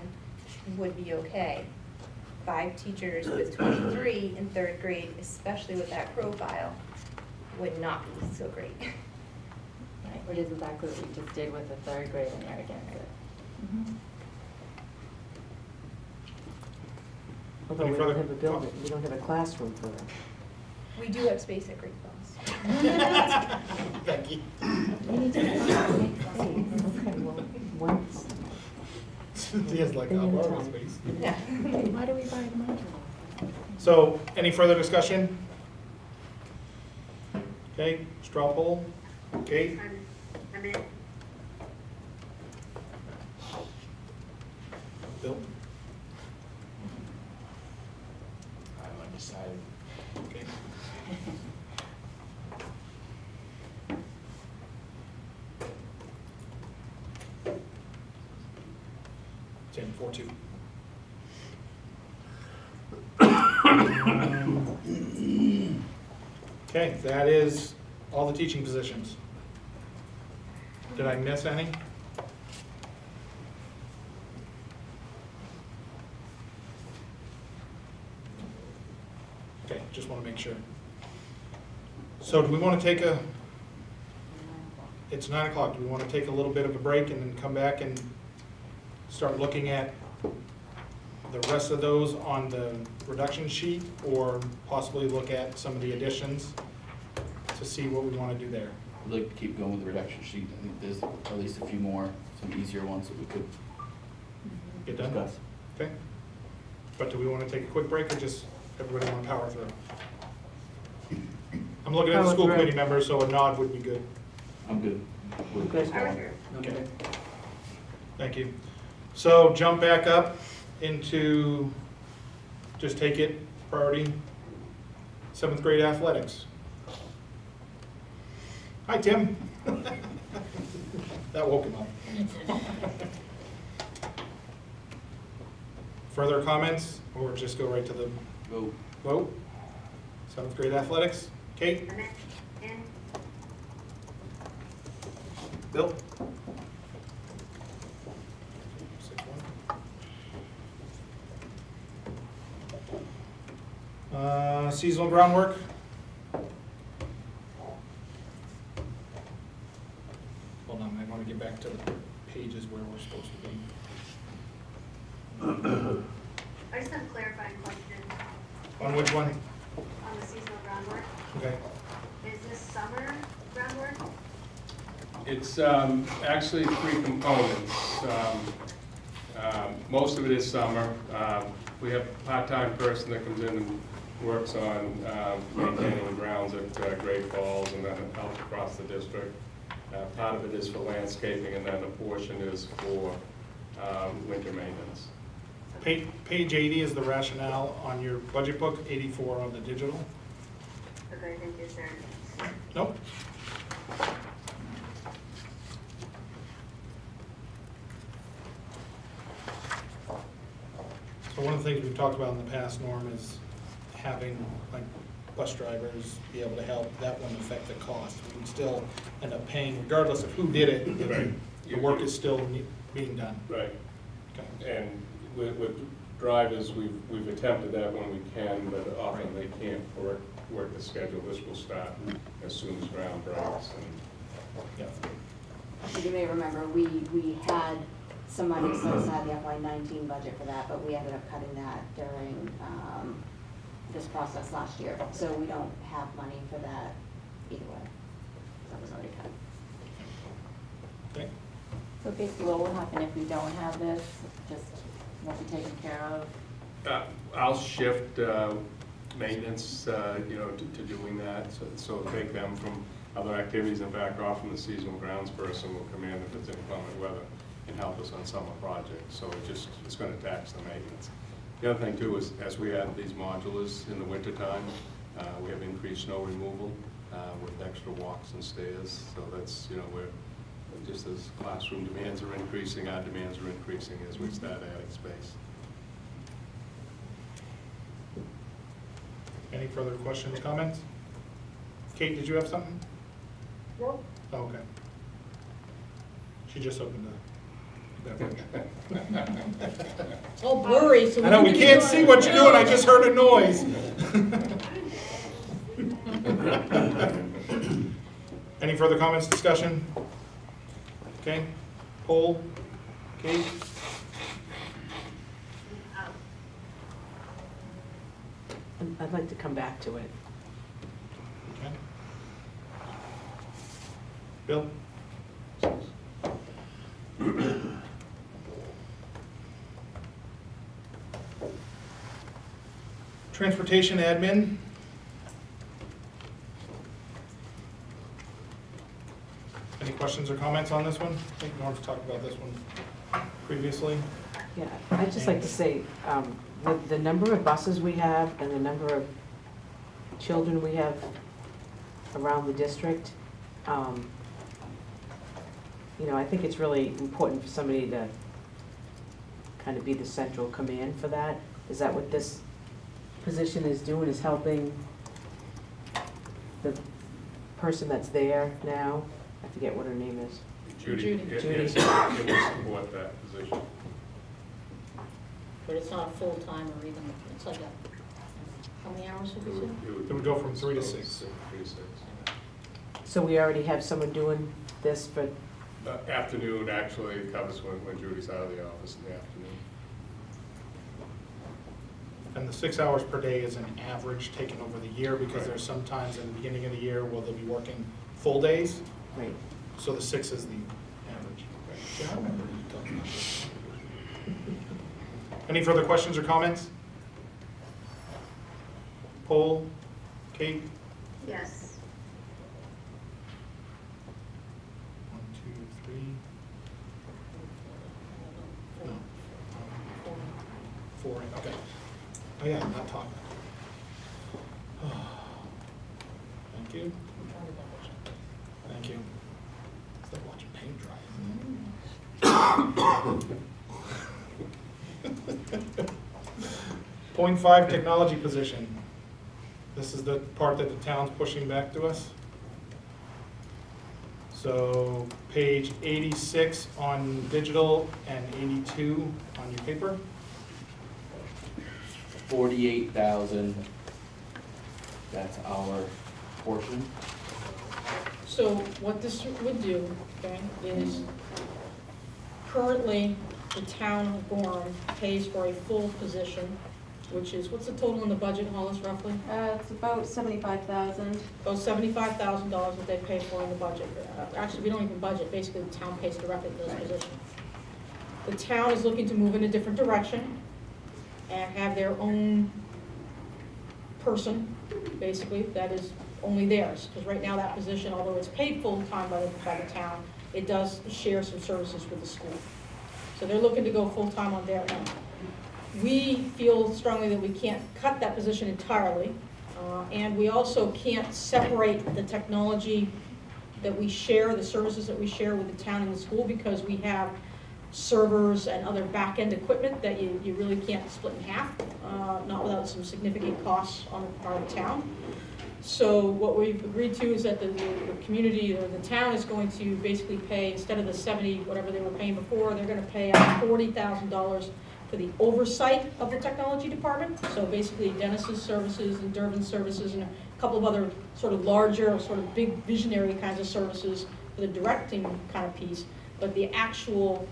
would be okay. 5 teachers with 23 in 3rd grade, especially with that profile, would not be so great. Right, which is exactly what we just did with the 3rd grade in Narragansett. Although Any we don't further have a building, we don't have a classroom for them. We do have space at Great Falls. Becky. He has like a lot of space. Yeah. Why do we buy the module? So, any further discussion? Okay, straw poll. Kate? I'm in. Bill? I'm undecided. Okay. 10-4-2. Okay, that is all the teaching positions. Did I miss any? Okay, just want to make sure. So do we want to take a, it's 9 o'clock, do we want to take a little bit of a break and then come back and start looking at the rest of those on the reduction sheet, or possibly look at some of the additions to see what we want to do there? I'd like to keep going with the reduction sheet. I think there's at least a few more, some easier ones that we could Get done? discuss. Okay. But do we want to take a quick break, or just everybody want to power through? I'm looking at the Power school through. committee members, so a nod would be good. I'm good. with Good. this going. Okay. Thank you. So jump back up into, just take it, priority, 7th grade athletics. Hi, Tim. That woke him up. Further comments, or just go right to the Vote. vote? 7th grade athletics. Kate? I'm in. Bill? Seasonal groundwork? Hold on, I want to get back to the pages where we're supposed to be. I just have a clarifying question On which one? on the seasonal groundwork. Okay. Is this summer groundwork? It's actually 3 components. Most of it is summer. We have a part-time person that comes in and works on maintaining the grounds at Great Falls and then out across the district. Part of it is for landscaping, and then a portion is for winter maintenance. Page 80 is the rationale on your budget book, 84 on the digital. Okay, thank you, sir. Nope. So one of the things we've talked about in the past, Norm, is having like bus drivers be able to help. That wouldn't affect the cost. We would still end up paying regardless of who did it. Right. The work is still being done. Right. Okay. And with drivers, we've attempted that when we can, but often they can't work the schedule. This will start as soon as ground breaks. Yeah. You may remember, we had some money set aside in the FY19 budget for that, but we ended up cutting that during this process last year. So we don't have money for that either way. That was already cut. Okay. So basically what will happen if we don't have this, just won't be taken care of? I'll shift maintenance, to doing that. So take them from other activities and back off from the seasonal grounds person will come in if it's inclement weather and help us on summer projects. So it's going to tax the maintenance. The other thing too is, as we add these modulars in the wintertime, we have increased snow removal with extra walks and stairs. So that's, we're just as classroom demands are increasing, our demands are increasing as we start adding space. Any further questions, comments? Kate, did you have something? No. Oh, okay. She just opened the beverage. It's all blurry, so. I know, we can't see what you're doing, I just heard a noise. Any further comments, discussion? Okay, poll, Kate? I'd like to come back to it. Bill? Transportation admin. Any questions or comments on this one? I think Norm's talked about this one previously. Yeah, I'd just like to say, with the number of buses we have and the number of children we have around the district, you know, I think it's really important for somebody to kind of be the central command for that. Is that what this position is doing, is helping the person that's there now? I forget what her name is. Judy. Judy. It would support that position. But it's not a full-time or even, it's like a, how many hours would we say? It would go from 3 to 6. 3 to 6. So we already have someone doing this for, The afternoon actually covers when Judy's out of the office in the afternoon. And the 6 hours per day is an average taken over the year, because Right. there's some times in the beginning of the year where they'll be working full days, right, so the 6 is the average. Yeah, I remember you talking about this. Any further questions or comments? Poll? Kate? Yes. 1, 2, 3. No. 4, okay. Oh yeah, I'm not talking. Thank you. Thank you. It's like watching paint dry. Point 5, technology position. This is the part that the town's pushing back to us. So page 86 on digital and 82 on your paper. 48,000, that's our portion. So what this would do, okay, is currently the town of Gorham pays for a full position, which is, what's the total in the budget, Hollis, roughly? It's about 75,000. About $75,000 that they pay for in the budget. Actually, we don't even budget, basically the town pays directly for this position. The town is looking to move in a different direction and have their own person, basically, that is only theirs. Because right now that position, although it's paid full-time by the town, it does share some services with the school. So they're looking to go full-time on their end. We feel strongly that we can't cut that position entirely, and we also can't separate the technology that we share, the services that we share with the town and the school, because we have servers and other back-end equipment that you really can't split in half, not without some significant costs on the part of the town. So what we've agreed to is that the community or the town is going to basically pay, instead of the 70, whatever they were paying before, they're going to pay out $40,000 for the oversight of the technology department. So basically Dennis's services and Durbin's services and a couple of other sort of larger, sort of big visionary kinds of services for the directing kind of piece. But the actual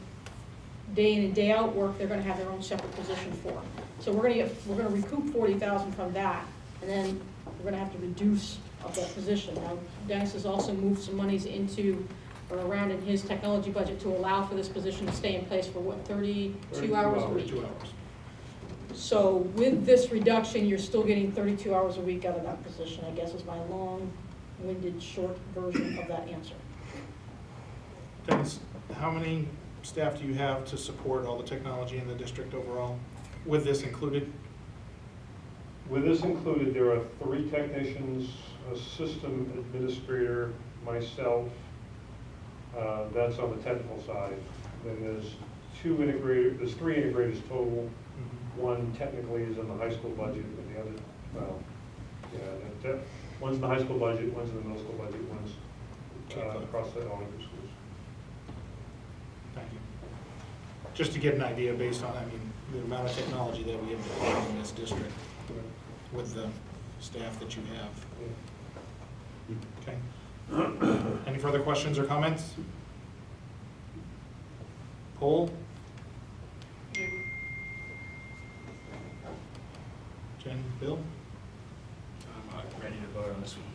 day in and day out work, they're going to have their own separate position for. So we're going to recoup $40,000 from that, and then we're going to have to reduce of that position. Now, Dennis has also moved some monies into or around in his technology budget to allow for this position to stay in place for what, 32 hours a week? 32 hours. So with this reduction, you're still getting 32 hours a week out of that position, I guess is my long-winded, short version of that answer. Dennis, how many staff do you have to support all the technology in the district overall, with this included? With this included, there are 3 technicians, a system administrator, myself. That's on the technical side. Then there's 3 integrators total. One technically is in the high school budget, and the other, well, yeah, one's in the high school budget, one's in the middle school budget, one's across the elementary schools. Thank you. Just to get an idea based on, the amount of technology that we have in this district with the staff that you have. Okay. Any further questions or comments? Poll? Jen, Bill? I'm ready to vote on this one.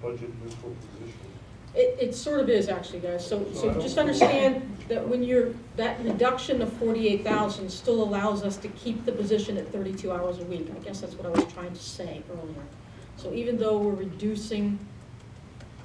budget neutral position. It sort of is actually, guys, so So I don't just feel- understand that when that reduction of 48,000 still allows us to keep the position at 32 hours a week. I guess that's what I was trying to say earlier. So even though we're reducing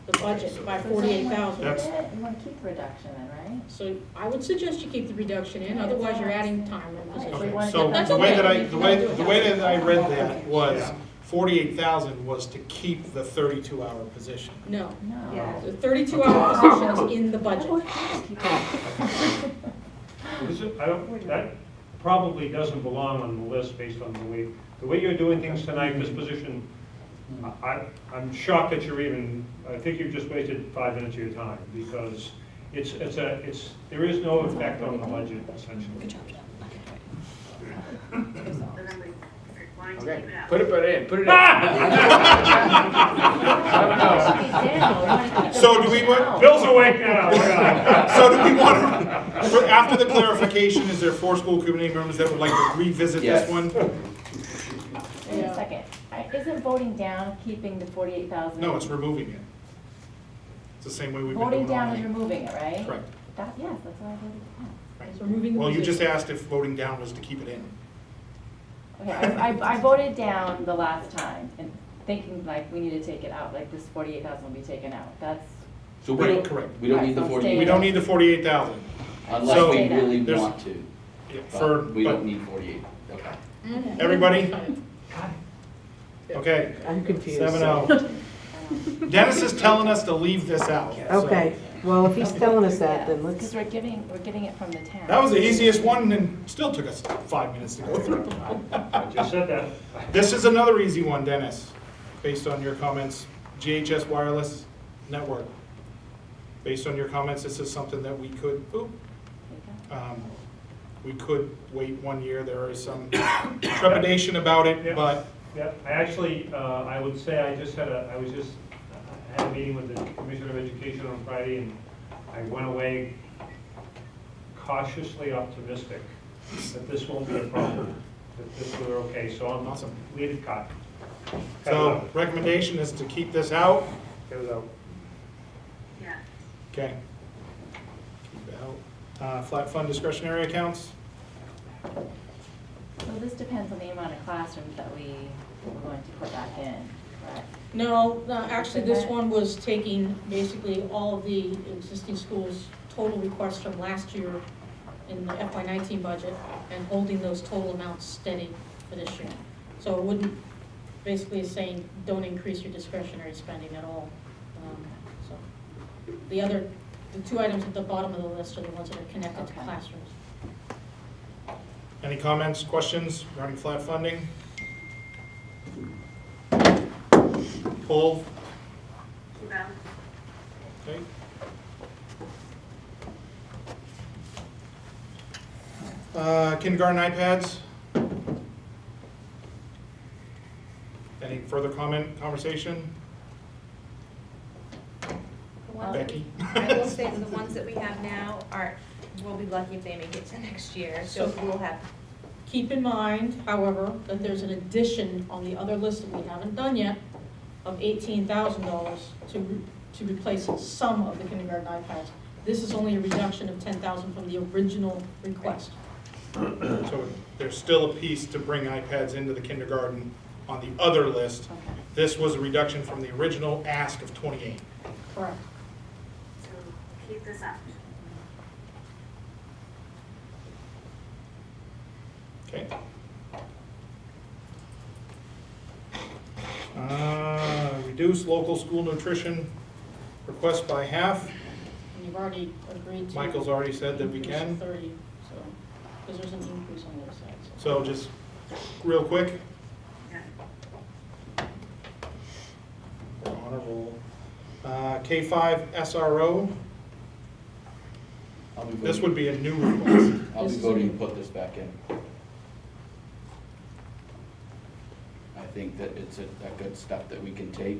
the budget by 48,000. That's- You want to keep the reduction in, right? So I would suggest you keep the reduction in, otherwise you're adding time and Right. position. we Okay, wanna so get that- the way that That's okay. the way that I read that was Yeah. 48,000 was to keep the 32-hour position. No, No. Yeah. the 32-hour position is in the budget. That probably doesn't belong on the list based on the way you're doing things tonight, this position, I'm shocked that I think you've just wasted 5 minutes of your time, because there is no effect on the budget, essentially. So then we're wanting to Okay, keep it out. put it in, put it in. So do we want, Bill's awake now, we're on. so do we want, after the clarification, is there 4 school committee members that would like to revisit this Yes. one? Wait a second, isn't voting down keeping the 48,000? No, it's removing it. It's the same way we've been Voting doing all down is night. removing it, right? Correct. Yes, that's why I voted down. Right. So removing the Well, you just position. asked if voting down was to keep it in. Okay, I voted down the last time, and thinking like we need to take it out, like this 48,000 will be taken out. That's, So we Right, don't, correct. we don't need the Right, so 48. We don't need the 48,000. So, Unless we there's- really want to, For, but we but don't need 48. Okay. everybody? Okay, I'm confused. 7-0. Dennis is telling us to leave this out. so- Okay, well, if he's telling us that, then because let's, we're getting it from the town. That was the easiest one and still took us 5 minutes to go through. I just said that. This is another easy one, Dennis, based on your comments. GHS Wireless Network. Based on your comments, this is something that we could, we could wait 1 year. There is some trepidation about it, Yeah. but Yeah, I actually, I would say I had a meeting with the Commissioner of Education on Friday, and I went away cautiously optimistic that this won't be a problem, that this will be okay, so I'm Awesome. leave it cut. so recommendation is to keep this out. Cut it out. Yeah. Okay. Keep it out. Flat fund discretionary accounts. So this depends on the amount of classrooms that we are going to put back in, correct? No, actually, this one was taking basically all of the existing schools' total requests from last year in the FY19 budget and holding those total amounts steady for this year. So it wouldn't, basically is saying, don't increase your discretionary spending at all. So the 2 items at the bottom of the list are the ones that are connected to Okay. classrooms. Any comments, questions regarding flat funding? Pull. Keep out. Okay. Kindergarten iPads. Any further conversation? The ones that Becky? I will say that the ones that we have now we'll be lucky if they make it to next year, so we'll have. Keep in mind, however, that there's an addition on the other list that we haven't done yet of $18,000 to replace some of the kindergarten iPads. This is only a reduction of $10,000 from the original request. So there's still a piece to bring iPads into the kindergarten on the other list. Okay. This was a reduction from the original ask of 28. Correct. So keep this out. Okay. Reduce local school nutrition request by half. And you've already agreed to. Michael's already said that we increase can. 30, so, because there's an increase on the other side. So just real quick. Yeah. We're on a roll. K-5 SRO, I'll be this voting- would be a new request. I'll be This is voting a- to put this back in. I think that it's a good step that we can take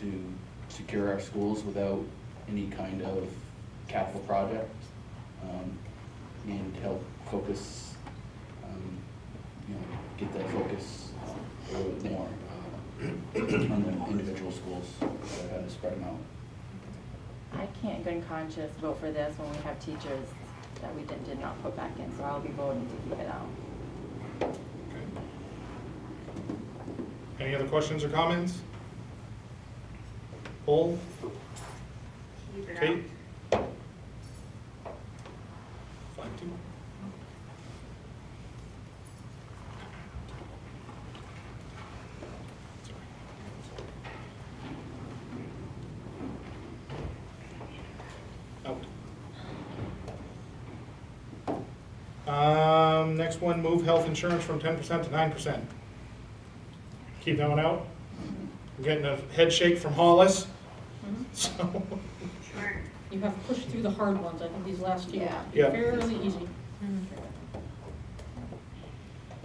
to secure our schools without any kind of capital project and help focus, get that focus a little bit more. on the individual schools that I've had to spread them out. I can't in good conscience vote for this when we have teachers that we did not put back in, so I'll be voting to keep it out. Any other questions or comments? Paul? Keep it Kate? out. 5-2. Out. Next one, move health insurance from 10% to 9%. Keep that one out. I'm getting a head shake from Hollis. So, Sure. You have pushed through the hard ones, I think these last few Yeah. Yeah. fairly easy.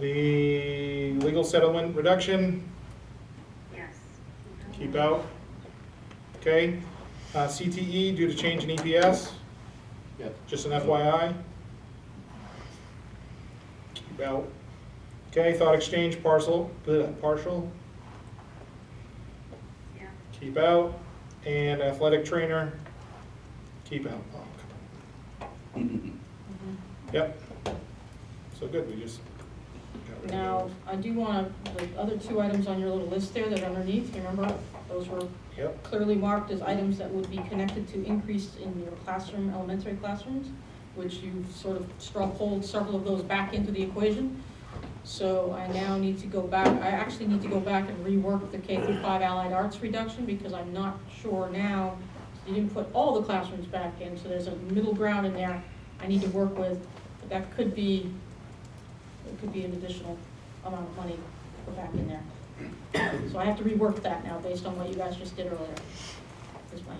the legal settlement reduction, Yes. keep out. Okay. CTE due to change in EPS, Yep. just an FYI. Keep out. Okay, thought exchange partial, Yeah. keep out. And athletic trainer, keep out. Oh, come on. Yep. So good, we just got rid of Now, those. I do want to, the other two items on your little list there that are underneath, you remember, those were Yep. clearly marked as items that would be connected to increase in your classroom, elementary classrooms, which you've sort of straw polled several of those back into the equation. So I now need to go back, I actually need to go back and rework the K through 5 allied arts reduction, because I'm not sure now, you didn't put all the classrooms back in, so there's a middle ground in there I need to work with, but that could be, it could be an additional amount of money to go back in there. So I have to rework that now, based on what you guys just did earlier. Is my,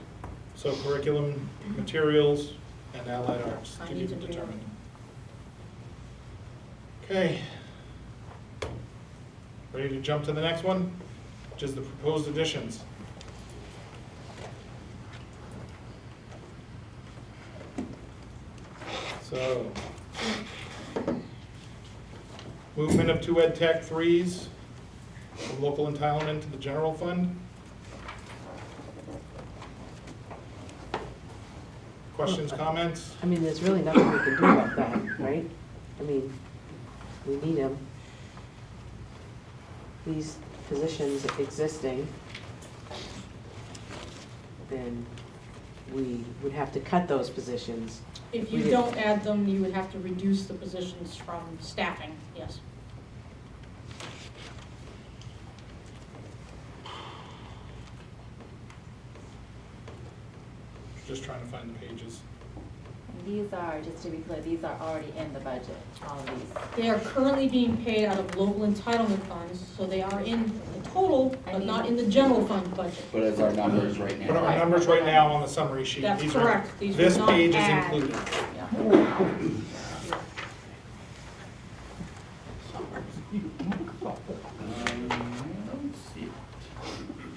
So curriculum, materials, and allied arts I to need be to determined. Okay. Ready to jump to the next one, which is the proposed additions. So, movement of 2 ed tech 3s from local entitlement to the general fund. Questions, comments? I mean, there's really nothing we can do about that, right? I mean, we need them. These positions existing, then we would have to cut those positions. if We you did- don't add them, you would have to reduce the positions from staffing, yes. Just trying to find the pages. And these are, just to be clear, these are already in the budget, all of these. They are currently being paid out of local entitlement funds, so they are in the total, but not in the general fund budget. But as our numbers right now. But our numbers right now on the summary sheet. That's these are- correct. These would This not page is add. included.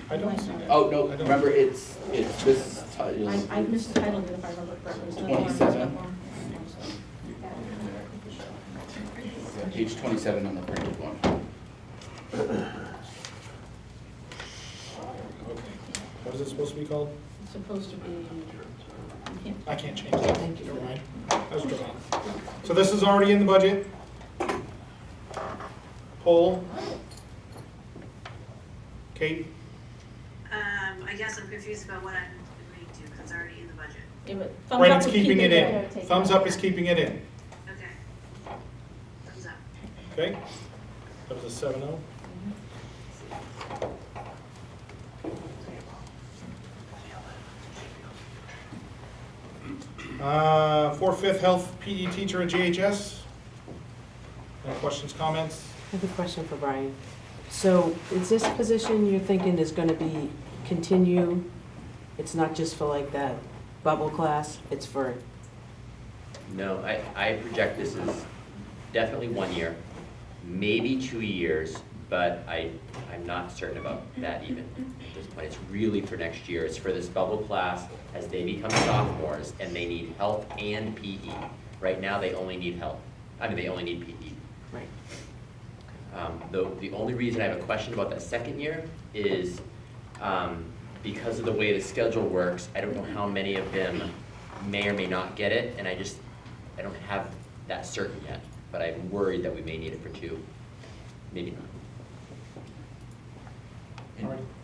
I don't see that. Oh, no, I don't- remember, it's this is I mistitled it if I remember correctly. so that's why I messed 27. up on- page 27 on the printed one. Okay. What is it supposed to be called? It's supposed to be, you can't. I can't change that. Thank you. Never mind. I was joking. So this is already in the budget. Poll. Kate? I guess I'm confused about what I'm agreeing to, because it's already in the budget. Yeah, but thumbs Right, up it's would keeping keep it in. Take Thumbs that up is keeping it in. Okay. Thumbs up. Okay? That was a 7-0. Four-fifth health PE teacher at JHS. Any questions, comments? I have a question for Brian. So is this position you're thinking is gonna be continue? It's not just for like that bubble class, it's for, No, I project this is definitely 1 year, maybe 2 years, but I'm not certain about that even at this point. It's really for next year. It's for this bubble class as they become sophomores and they need health and PE. Right now, they only need health. I mean, they only need PE. right? The only reason I have a question about that second year is because of the way the schedule works, I don't know how many of them may or may not get it, and I don't have that certain yet, but I'm worried that we may need it for 2, maybe not.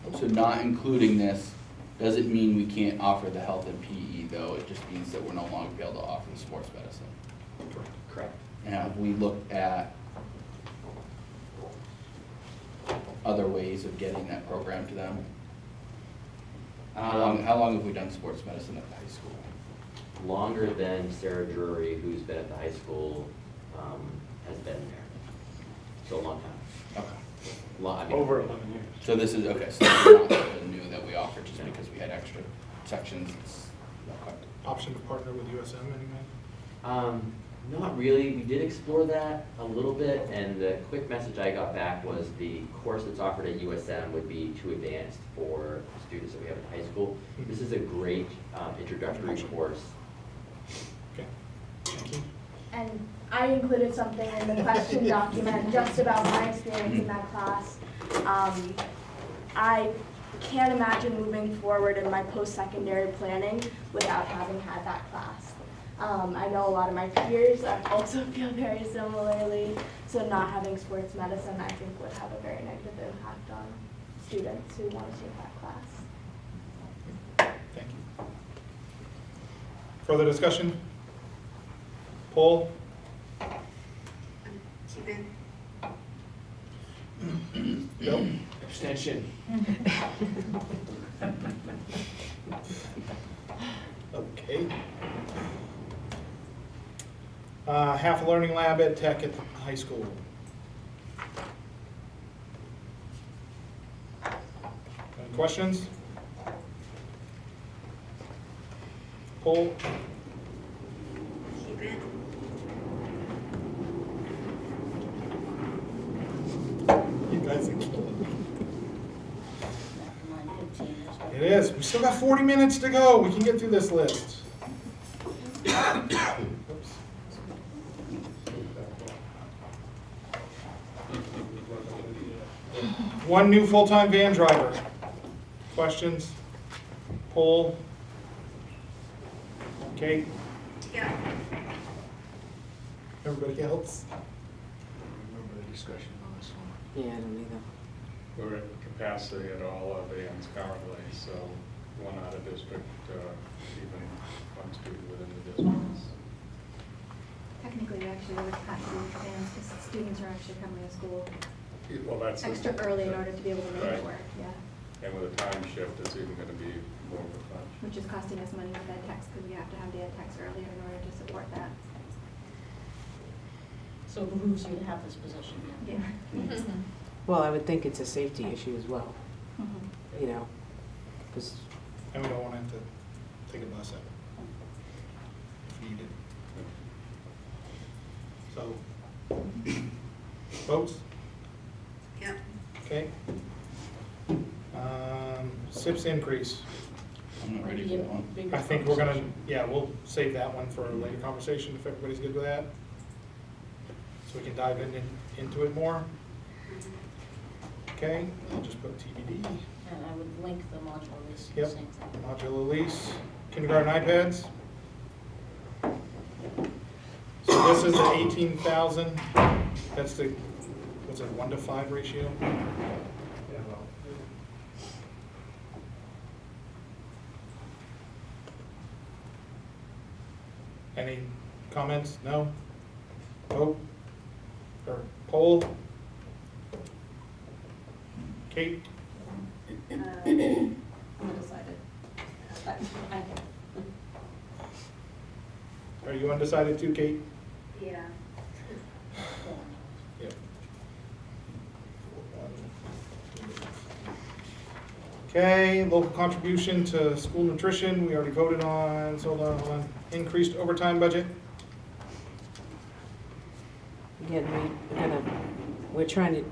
And so not including this doesn't mean we can't offer the health and PE though, it just means that we're no longer be able to offer the sports medicine. Correct. And have we looked at other ways of getting that program to them? How long have we done sports medicine at the high school? Longer than Sarah Drury, who's been at the high school, has been there. So a long time. Okay. Over 11 years. So this is, okay, so this is not something new that we offered just because we had extra sections. It's okay. Option to partner with USM anyway? Not really. We did explore that a little bit, and the quick message I got back was the course that's offered at USM would be too advanced for students that we have in high school. This is a great introductory course. Okay, thank you. And I included something in the question document just about my experience in that class. I can't imagine moving forward in my post-secondary planning without having had that class. I know a lot of my peers also feel very similarly, so not having sports medicine I think would have a very negative impact on students who want to take that class. Thank you. Further discussion? Poll? Keep it. Bill? Abstention. Okay. Half a learning lab ed tech at the high school. Any questions? Poll? Keep it. You guys are killing me. It is. We still got 40 minutes to go. We can get through this list. Oops. One new full-time van driver. Questions? Poll? Kate? Yeah. Everybody else? I don't remember the discussion on this one. Yeah, I don't either. We're at capacity at all our vans currently, so one out of district, even one student within the districts. Technically, we actually have a capacity with vans because students are actually coming to school Well, that's. extra early in order to be able to make it Right. work, yeah. And with a time shift, it's even gonna be more of a crunch. Which is costing us money with ed techs because we have to have the ed techs earlier in order to support that. So it behooves you to have this position. Yeah. Well, I would think it's a safety issue as well, Mhm. you know, because And we don't want to have to take a bus out if needed. So, votes? Yep. Okay. SIPs increase. I'm not ready for that one. Bigger I think we're gonna, conversation. yeah, we'll save that one for a later conversation if everybody's good with that. So we can dive into it more. Okay, I'll just put TBD. And I would link the modular lease, Yep. same thing. Modular lease, kindergarten iPads. So this is the 18,000, that's the, what's it, 1-to-5 ratio? Yeah, well, Any comments? No? Vote? Or poll? Kate? Undecided. Are you undecided too, Kate? Yeah. Yep. Okay, local contribution to school nutrition, we already voted on, so hold on. Increased overtime budget. again, we're trying to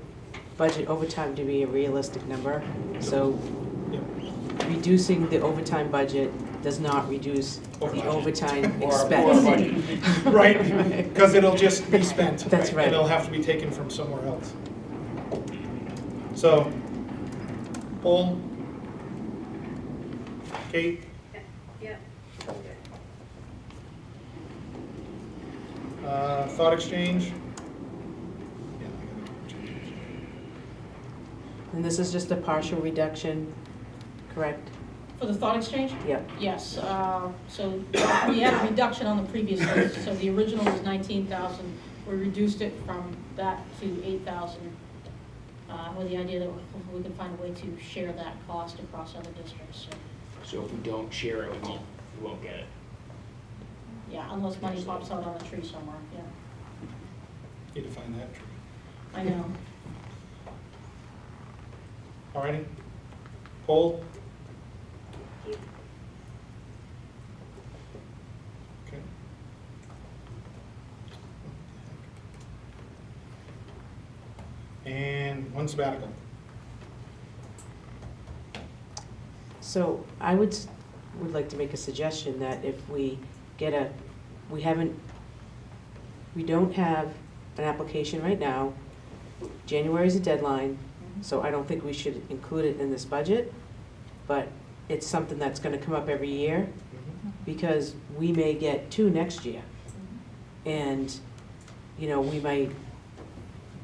budget overtime to be a realistic number. So Yep. reducing the overtime budget does not reduce the overtime Or expense. budget. Right, because it'll just be spent. That's right. And it'll have to be taken from somewhere else. So, Paul? Kate? Yep. Thought exchange? And this is just a partial reduction, correct? For the thought exchange? Yep. Yes, so we had a reduction on the previous list, so the original was 19,000. We reduced it from that to 8,000, with the idea that we could find a way to share that cost across other districts. So if we don't share it, we won't get it. Yeah, unless money pops out on a tree somewhere, yeah. Need to find that tree. I know. All righty. Paul? Okay. And one sabbatical. So I would like to make a suggestion that if we get we don't have an application right now. January is a deadline, so I don't think we should include it in this budget, but it's something that's gonna come up every year, because we may get 2 next year. And, you know, we might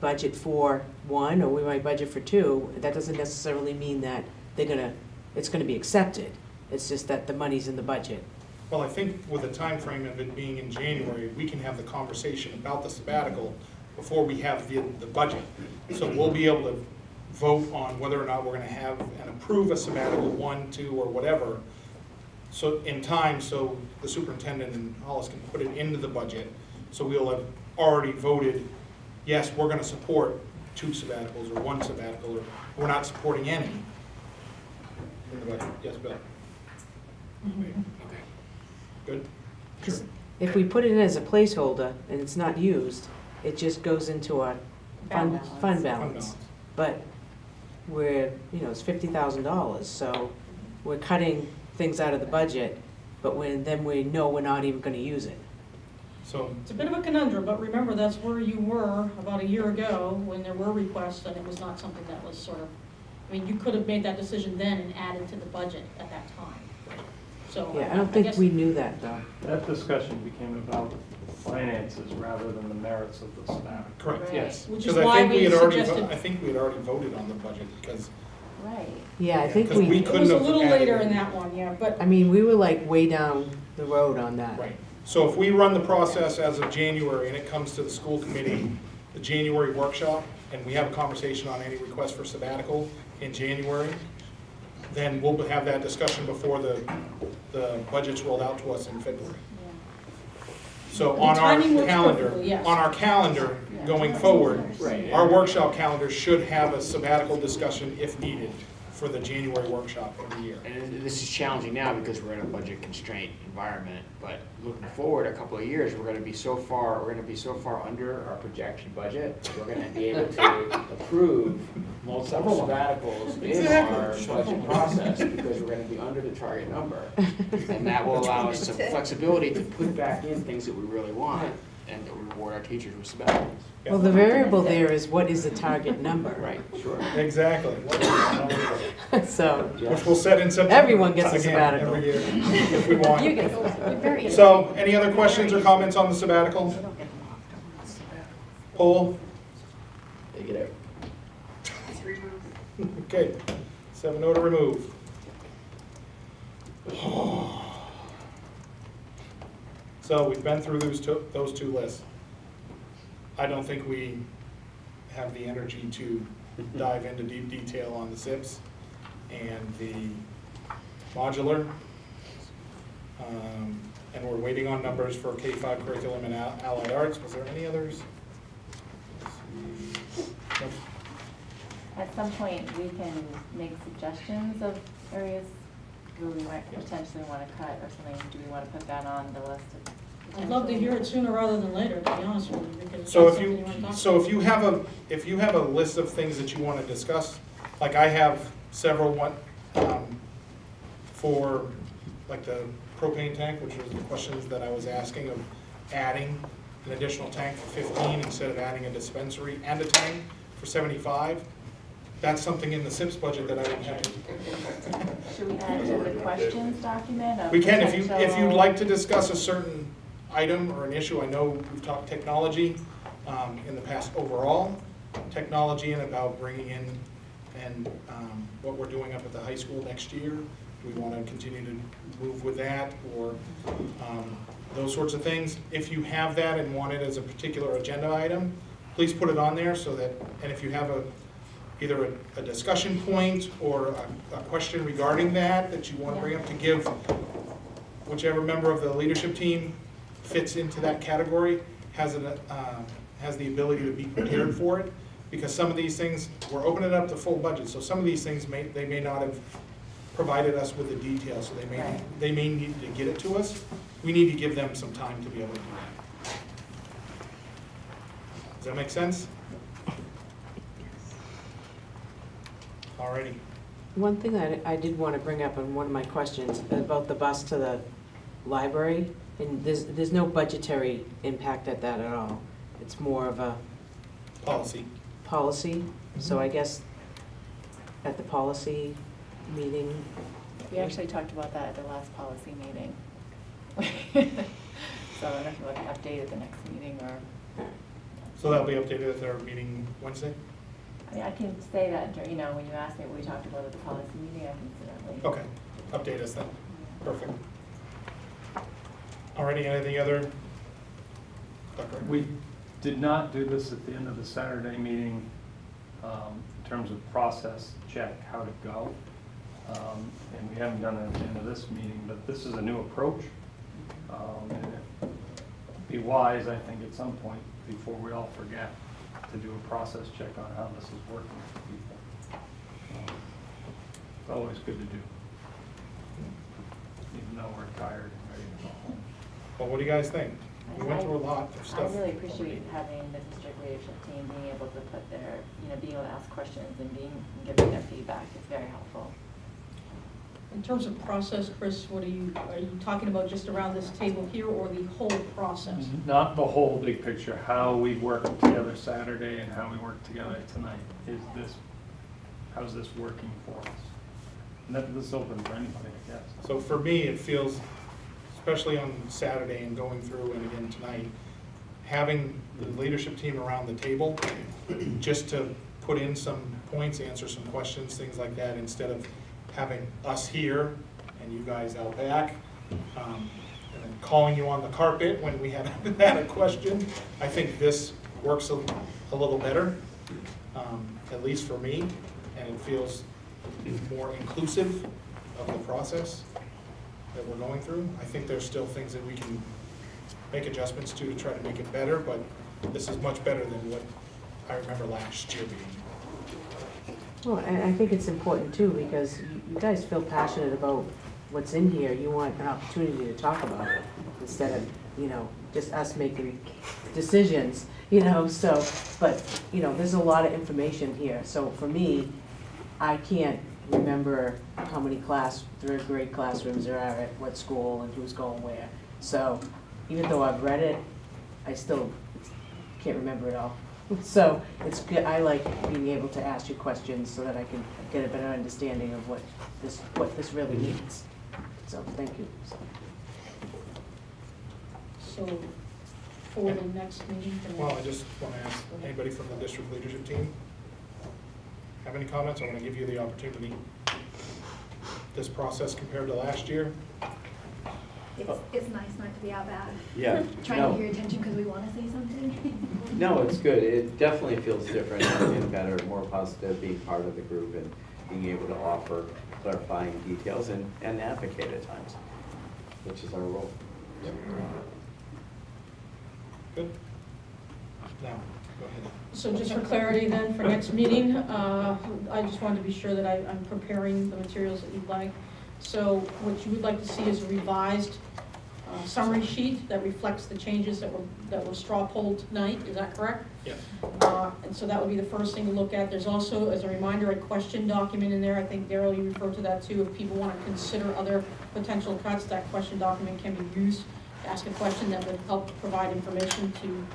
budget for 1, or we might budget for 2. That doesn't necessarily mean that it's gonna be accepted. It's just that the money's in the budget. Well, I think with the time frame of it being in January, we can have the conversation about the sabbatical before we have the budget. So we'll be able to vote on whether or not we're gonna have and approve a sabbatical 1, 2, or whatever. So in time, so the superintendent and Hollis can put it into the budget. So we'll have already voted, yes, we're gonna support 2 sabbaticals or 1 sabbatical, or we're not supporting any in the budget. Yes, Bill? Okay. Good? Because if we put it in as a placeholder and it's not used, it just goes into our fund balance. But it's $50,000, so we're cutting things out of the budget, but then we know we're not even gonna use it. So It's a bit of a conundrum, but remember, that's where you were about a year ago, when there were requests, and it was not something that was you could have made that decision then and added to the budget at that time. So Yeah, I don't think guess- we knew that, though. That discussion became about finances rather than the merits of the sabbatical. correct, Right. yes. Which is Because I why think we had already suggested- I think we had already voted on the budget because, Right. Yeah, I think 'cause we we, It couldn't was a have little added later it. in that one, yeah, but I mean, we were like way down the road on that. Right. So if we run the process as of January and it comes to the school committee, the January workshop, and we have a conversation on any request for sabbatical in January, then we'll have that discussion before the budget's rolled out to us in February. So The on our timing works calendar, perfectly, yes. on our calendar going forward, our workshop calendar should have a sabbatical discussion if needed for the January workshop every year. And this is challenging now because we're in a budget constraint environment, but looking forward a couple of years, we're gonna be so far under our projection budget, that we're gonna be able to approve several sabbaticals in our budget process, because we're gonna be under the target number. And that will allow us some flexibility to put back in things that we really want, and to reward our teachers with sabbaticals. Well, the variable there is what is the target number? Right, sure. Exactly. So, Which we'll set in September. Everyone gets a Again, sabbatical. every year, if we want. You get a very. So, any other questions or comments on the sabbatical? Poll? Take it Just remove. Okay, 7-0 to remove. So we've been through those two lists. I don't think we have the energy to dive into deep detail on the SIPs and the modular. And we're waiting on numbers for K-5 curriculum and allied arts. Was there any others? Let's see. Nope. At some point, we can make suggestions of areas where we might potentially want to cut or something. Do we want to put that on the list of? I'd love to hear it sooner rather than later, to be honest with you, because So that's if something you, want to talk so if you have a list of things that you want to discuss, like I have several for like the propane tank, which was the questions that I was asking of adding an additional tank for 15 instead of adding a dispensary and a tank for 75. that's something in the SIPS budget that I don't have. Should we add to the questions document? of We can, if you'd potential- like to discuss a certain item or an issue. I know we've talked technology in the past overall, technology and about bringing in and what we're doing up at the high school next year. Do we want to continue to move with that, or those sorts of things? If you have that and want it as a particular agenda item, please put it on there so that, and if you have either a discussion point or a question regarding that you want to bring up, to give whichever member of the leadership team fits into that category, has the ability to be prepared for it. Because some of these things, we're opening up the full budget, so some of these things they may not have provided us with the details, so they may need to get it to us. We need to give them some time to be able to do that. Does that make sense? Alrighty. One thing that I did want to bring up in one of my questions about the bus to the library, and there's no budgetary impact at that at all. It's more of a policy. So I guess at the policy meeting. We actually talked about that at the last policy meeting. So I don't know if you want to update at the next meeting or. So that'll be updated at our meeting Wednesday? I mean, I can say that, when you asked me what we talked about at the policy meeting, I can certainly. Okay, update us then. Perfect. Alrighty, anything other? Dr. We did not do this at the end of the Saturday meeting in terms of process check, how to go. And we haven't done it at the end of this meeting, but this is a new approach. And it'd be wise, I think, at some point, before we all forget, to do a process check on how this is working for people. It's always good to do, even though we're tired and ready to go home. Well, what do you guys think? We went through a lot of stuff. I really appreciate having the district leadership team being able to put their, being able to ask questions and giving their feedback. It's very helpful. In terms of process, Chris, are you talking about just around this table here, or the whole process? Not the whole big picture, how we worked together Saturday and how we worked together tonight. How's this working for us? And this is open for anybody, I guess. So for me, it feels, especially on Saturday and going through and again tonight, having the leadership team around the table, just to put in some points, answer some questions, things like that, instead of having us here and you guys out back, and then calling you on the carpet when we had a question. I think this works a little better, at least for me, and it feels more inclusive of the process that we're going through. I think there's still things that we can make adjustments to try to make it better, but this is much better than what I remember last year being. Well, and I think it's important too, because you guys feel passionate about what's in here. You want an opportunity to talk about it instead of, just us making decisions, so, but, there's a lot of information here. So for me, I can't remember how many third grade classrooms there are at what school and who's going where. So even though I've read it, I still can't remember it all. So it's good. I like being able to ask you questions so that I can get a better understanding of what this really means. So thank you. So for the next meeting. Well, I just want to ask anybody from the district leadership team have any comments? I want to give you the opportunity. This process compared to last year? It's nice not to be out back. Yeah. Trying to get your attention because we want to say something. No, it's good. It definitely feels different and better, more positive, being part of the group and being able to offer clarifying details and advocate at times, which is our role. Good. Now, go ahead. So just for clarity then, for next meeting, I just wanted to be sure that I'm preparing the materials that you'd like. So what you would like to see is a revised summary sheet that reflects the changes that were straw polled tonight, is that correct? Yes. And so that would be the first thing to look at. There's also, as a reminder, a question document in there. I think, Daryl, you referred to that too. If people want to consider other potential cuts, that question document can be used to ask a question that would help provide information to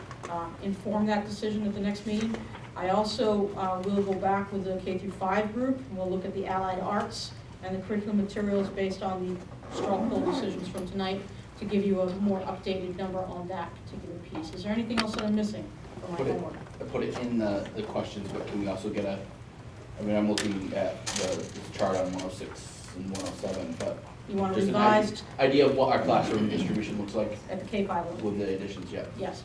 inform that decision at the next meeting. I also will go back with the K through 5 group, and we'll look at the allied arts and the curriculum materials based on the straw poll decisions from tonight to give you a more updated number on that particular piece. Is there anything else that I'm missing from my homework? I put it in the questions, but can we also get I mean, I'm looking at this chart on 106 and 107, but You want a just an revised idea of what our classroom distribution looks like at the K-5 level? with the additions, yeah. Yes.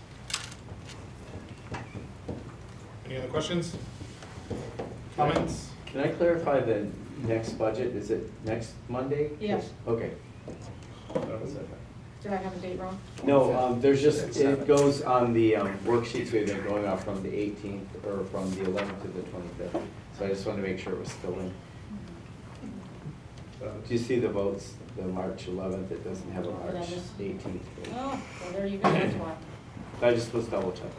Any other questions? Comments? Can I clarify the next budget? Is it next Monday? Yes. Okay. Did I have a date wrong? No, there's just, it goes on the worksheets we've been going off from the 18th, or from the 11th to the 25th. So I just wanted to make sure it was still in. Do you see the votes, the March 11th? It doesn't have a March 18th. vote. Oh, well, there you go, that's why. I just was double checking.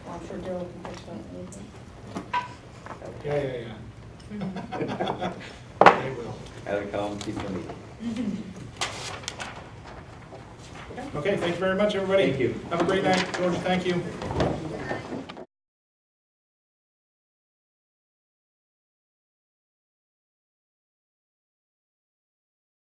Well, I'm sure Daryl can fix that. Yeah. They will. Had to call and keep the meeting. Okay, thank you very much, everybody. Thank you. Have a great night. George, thank you.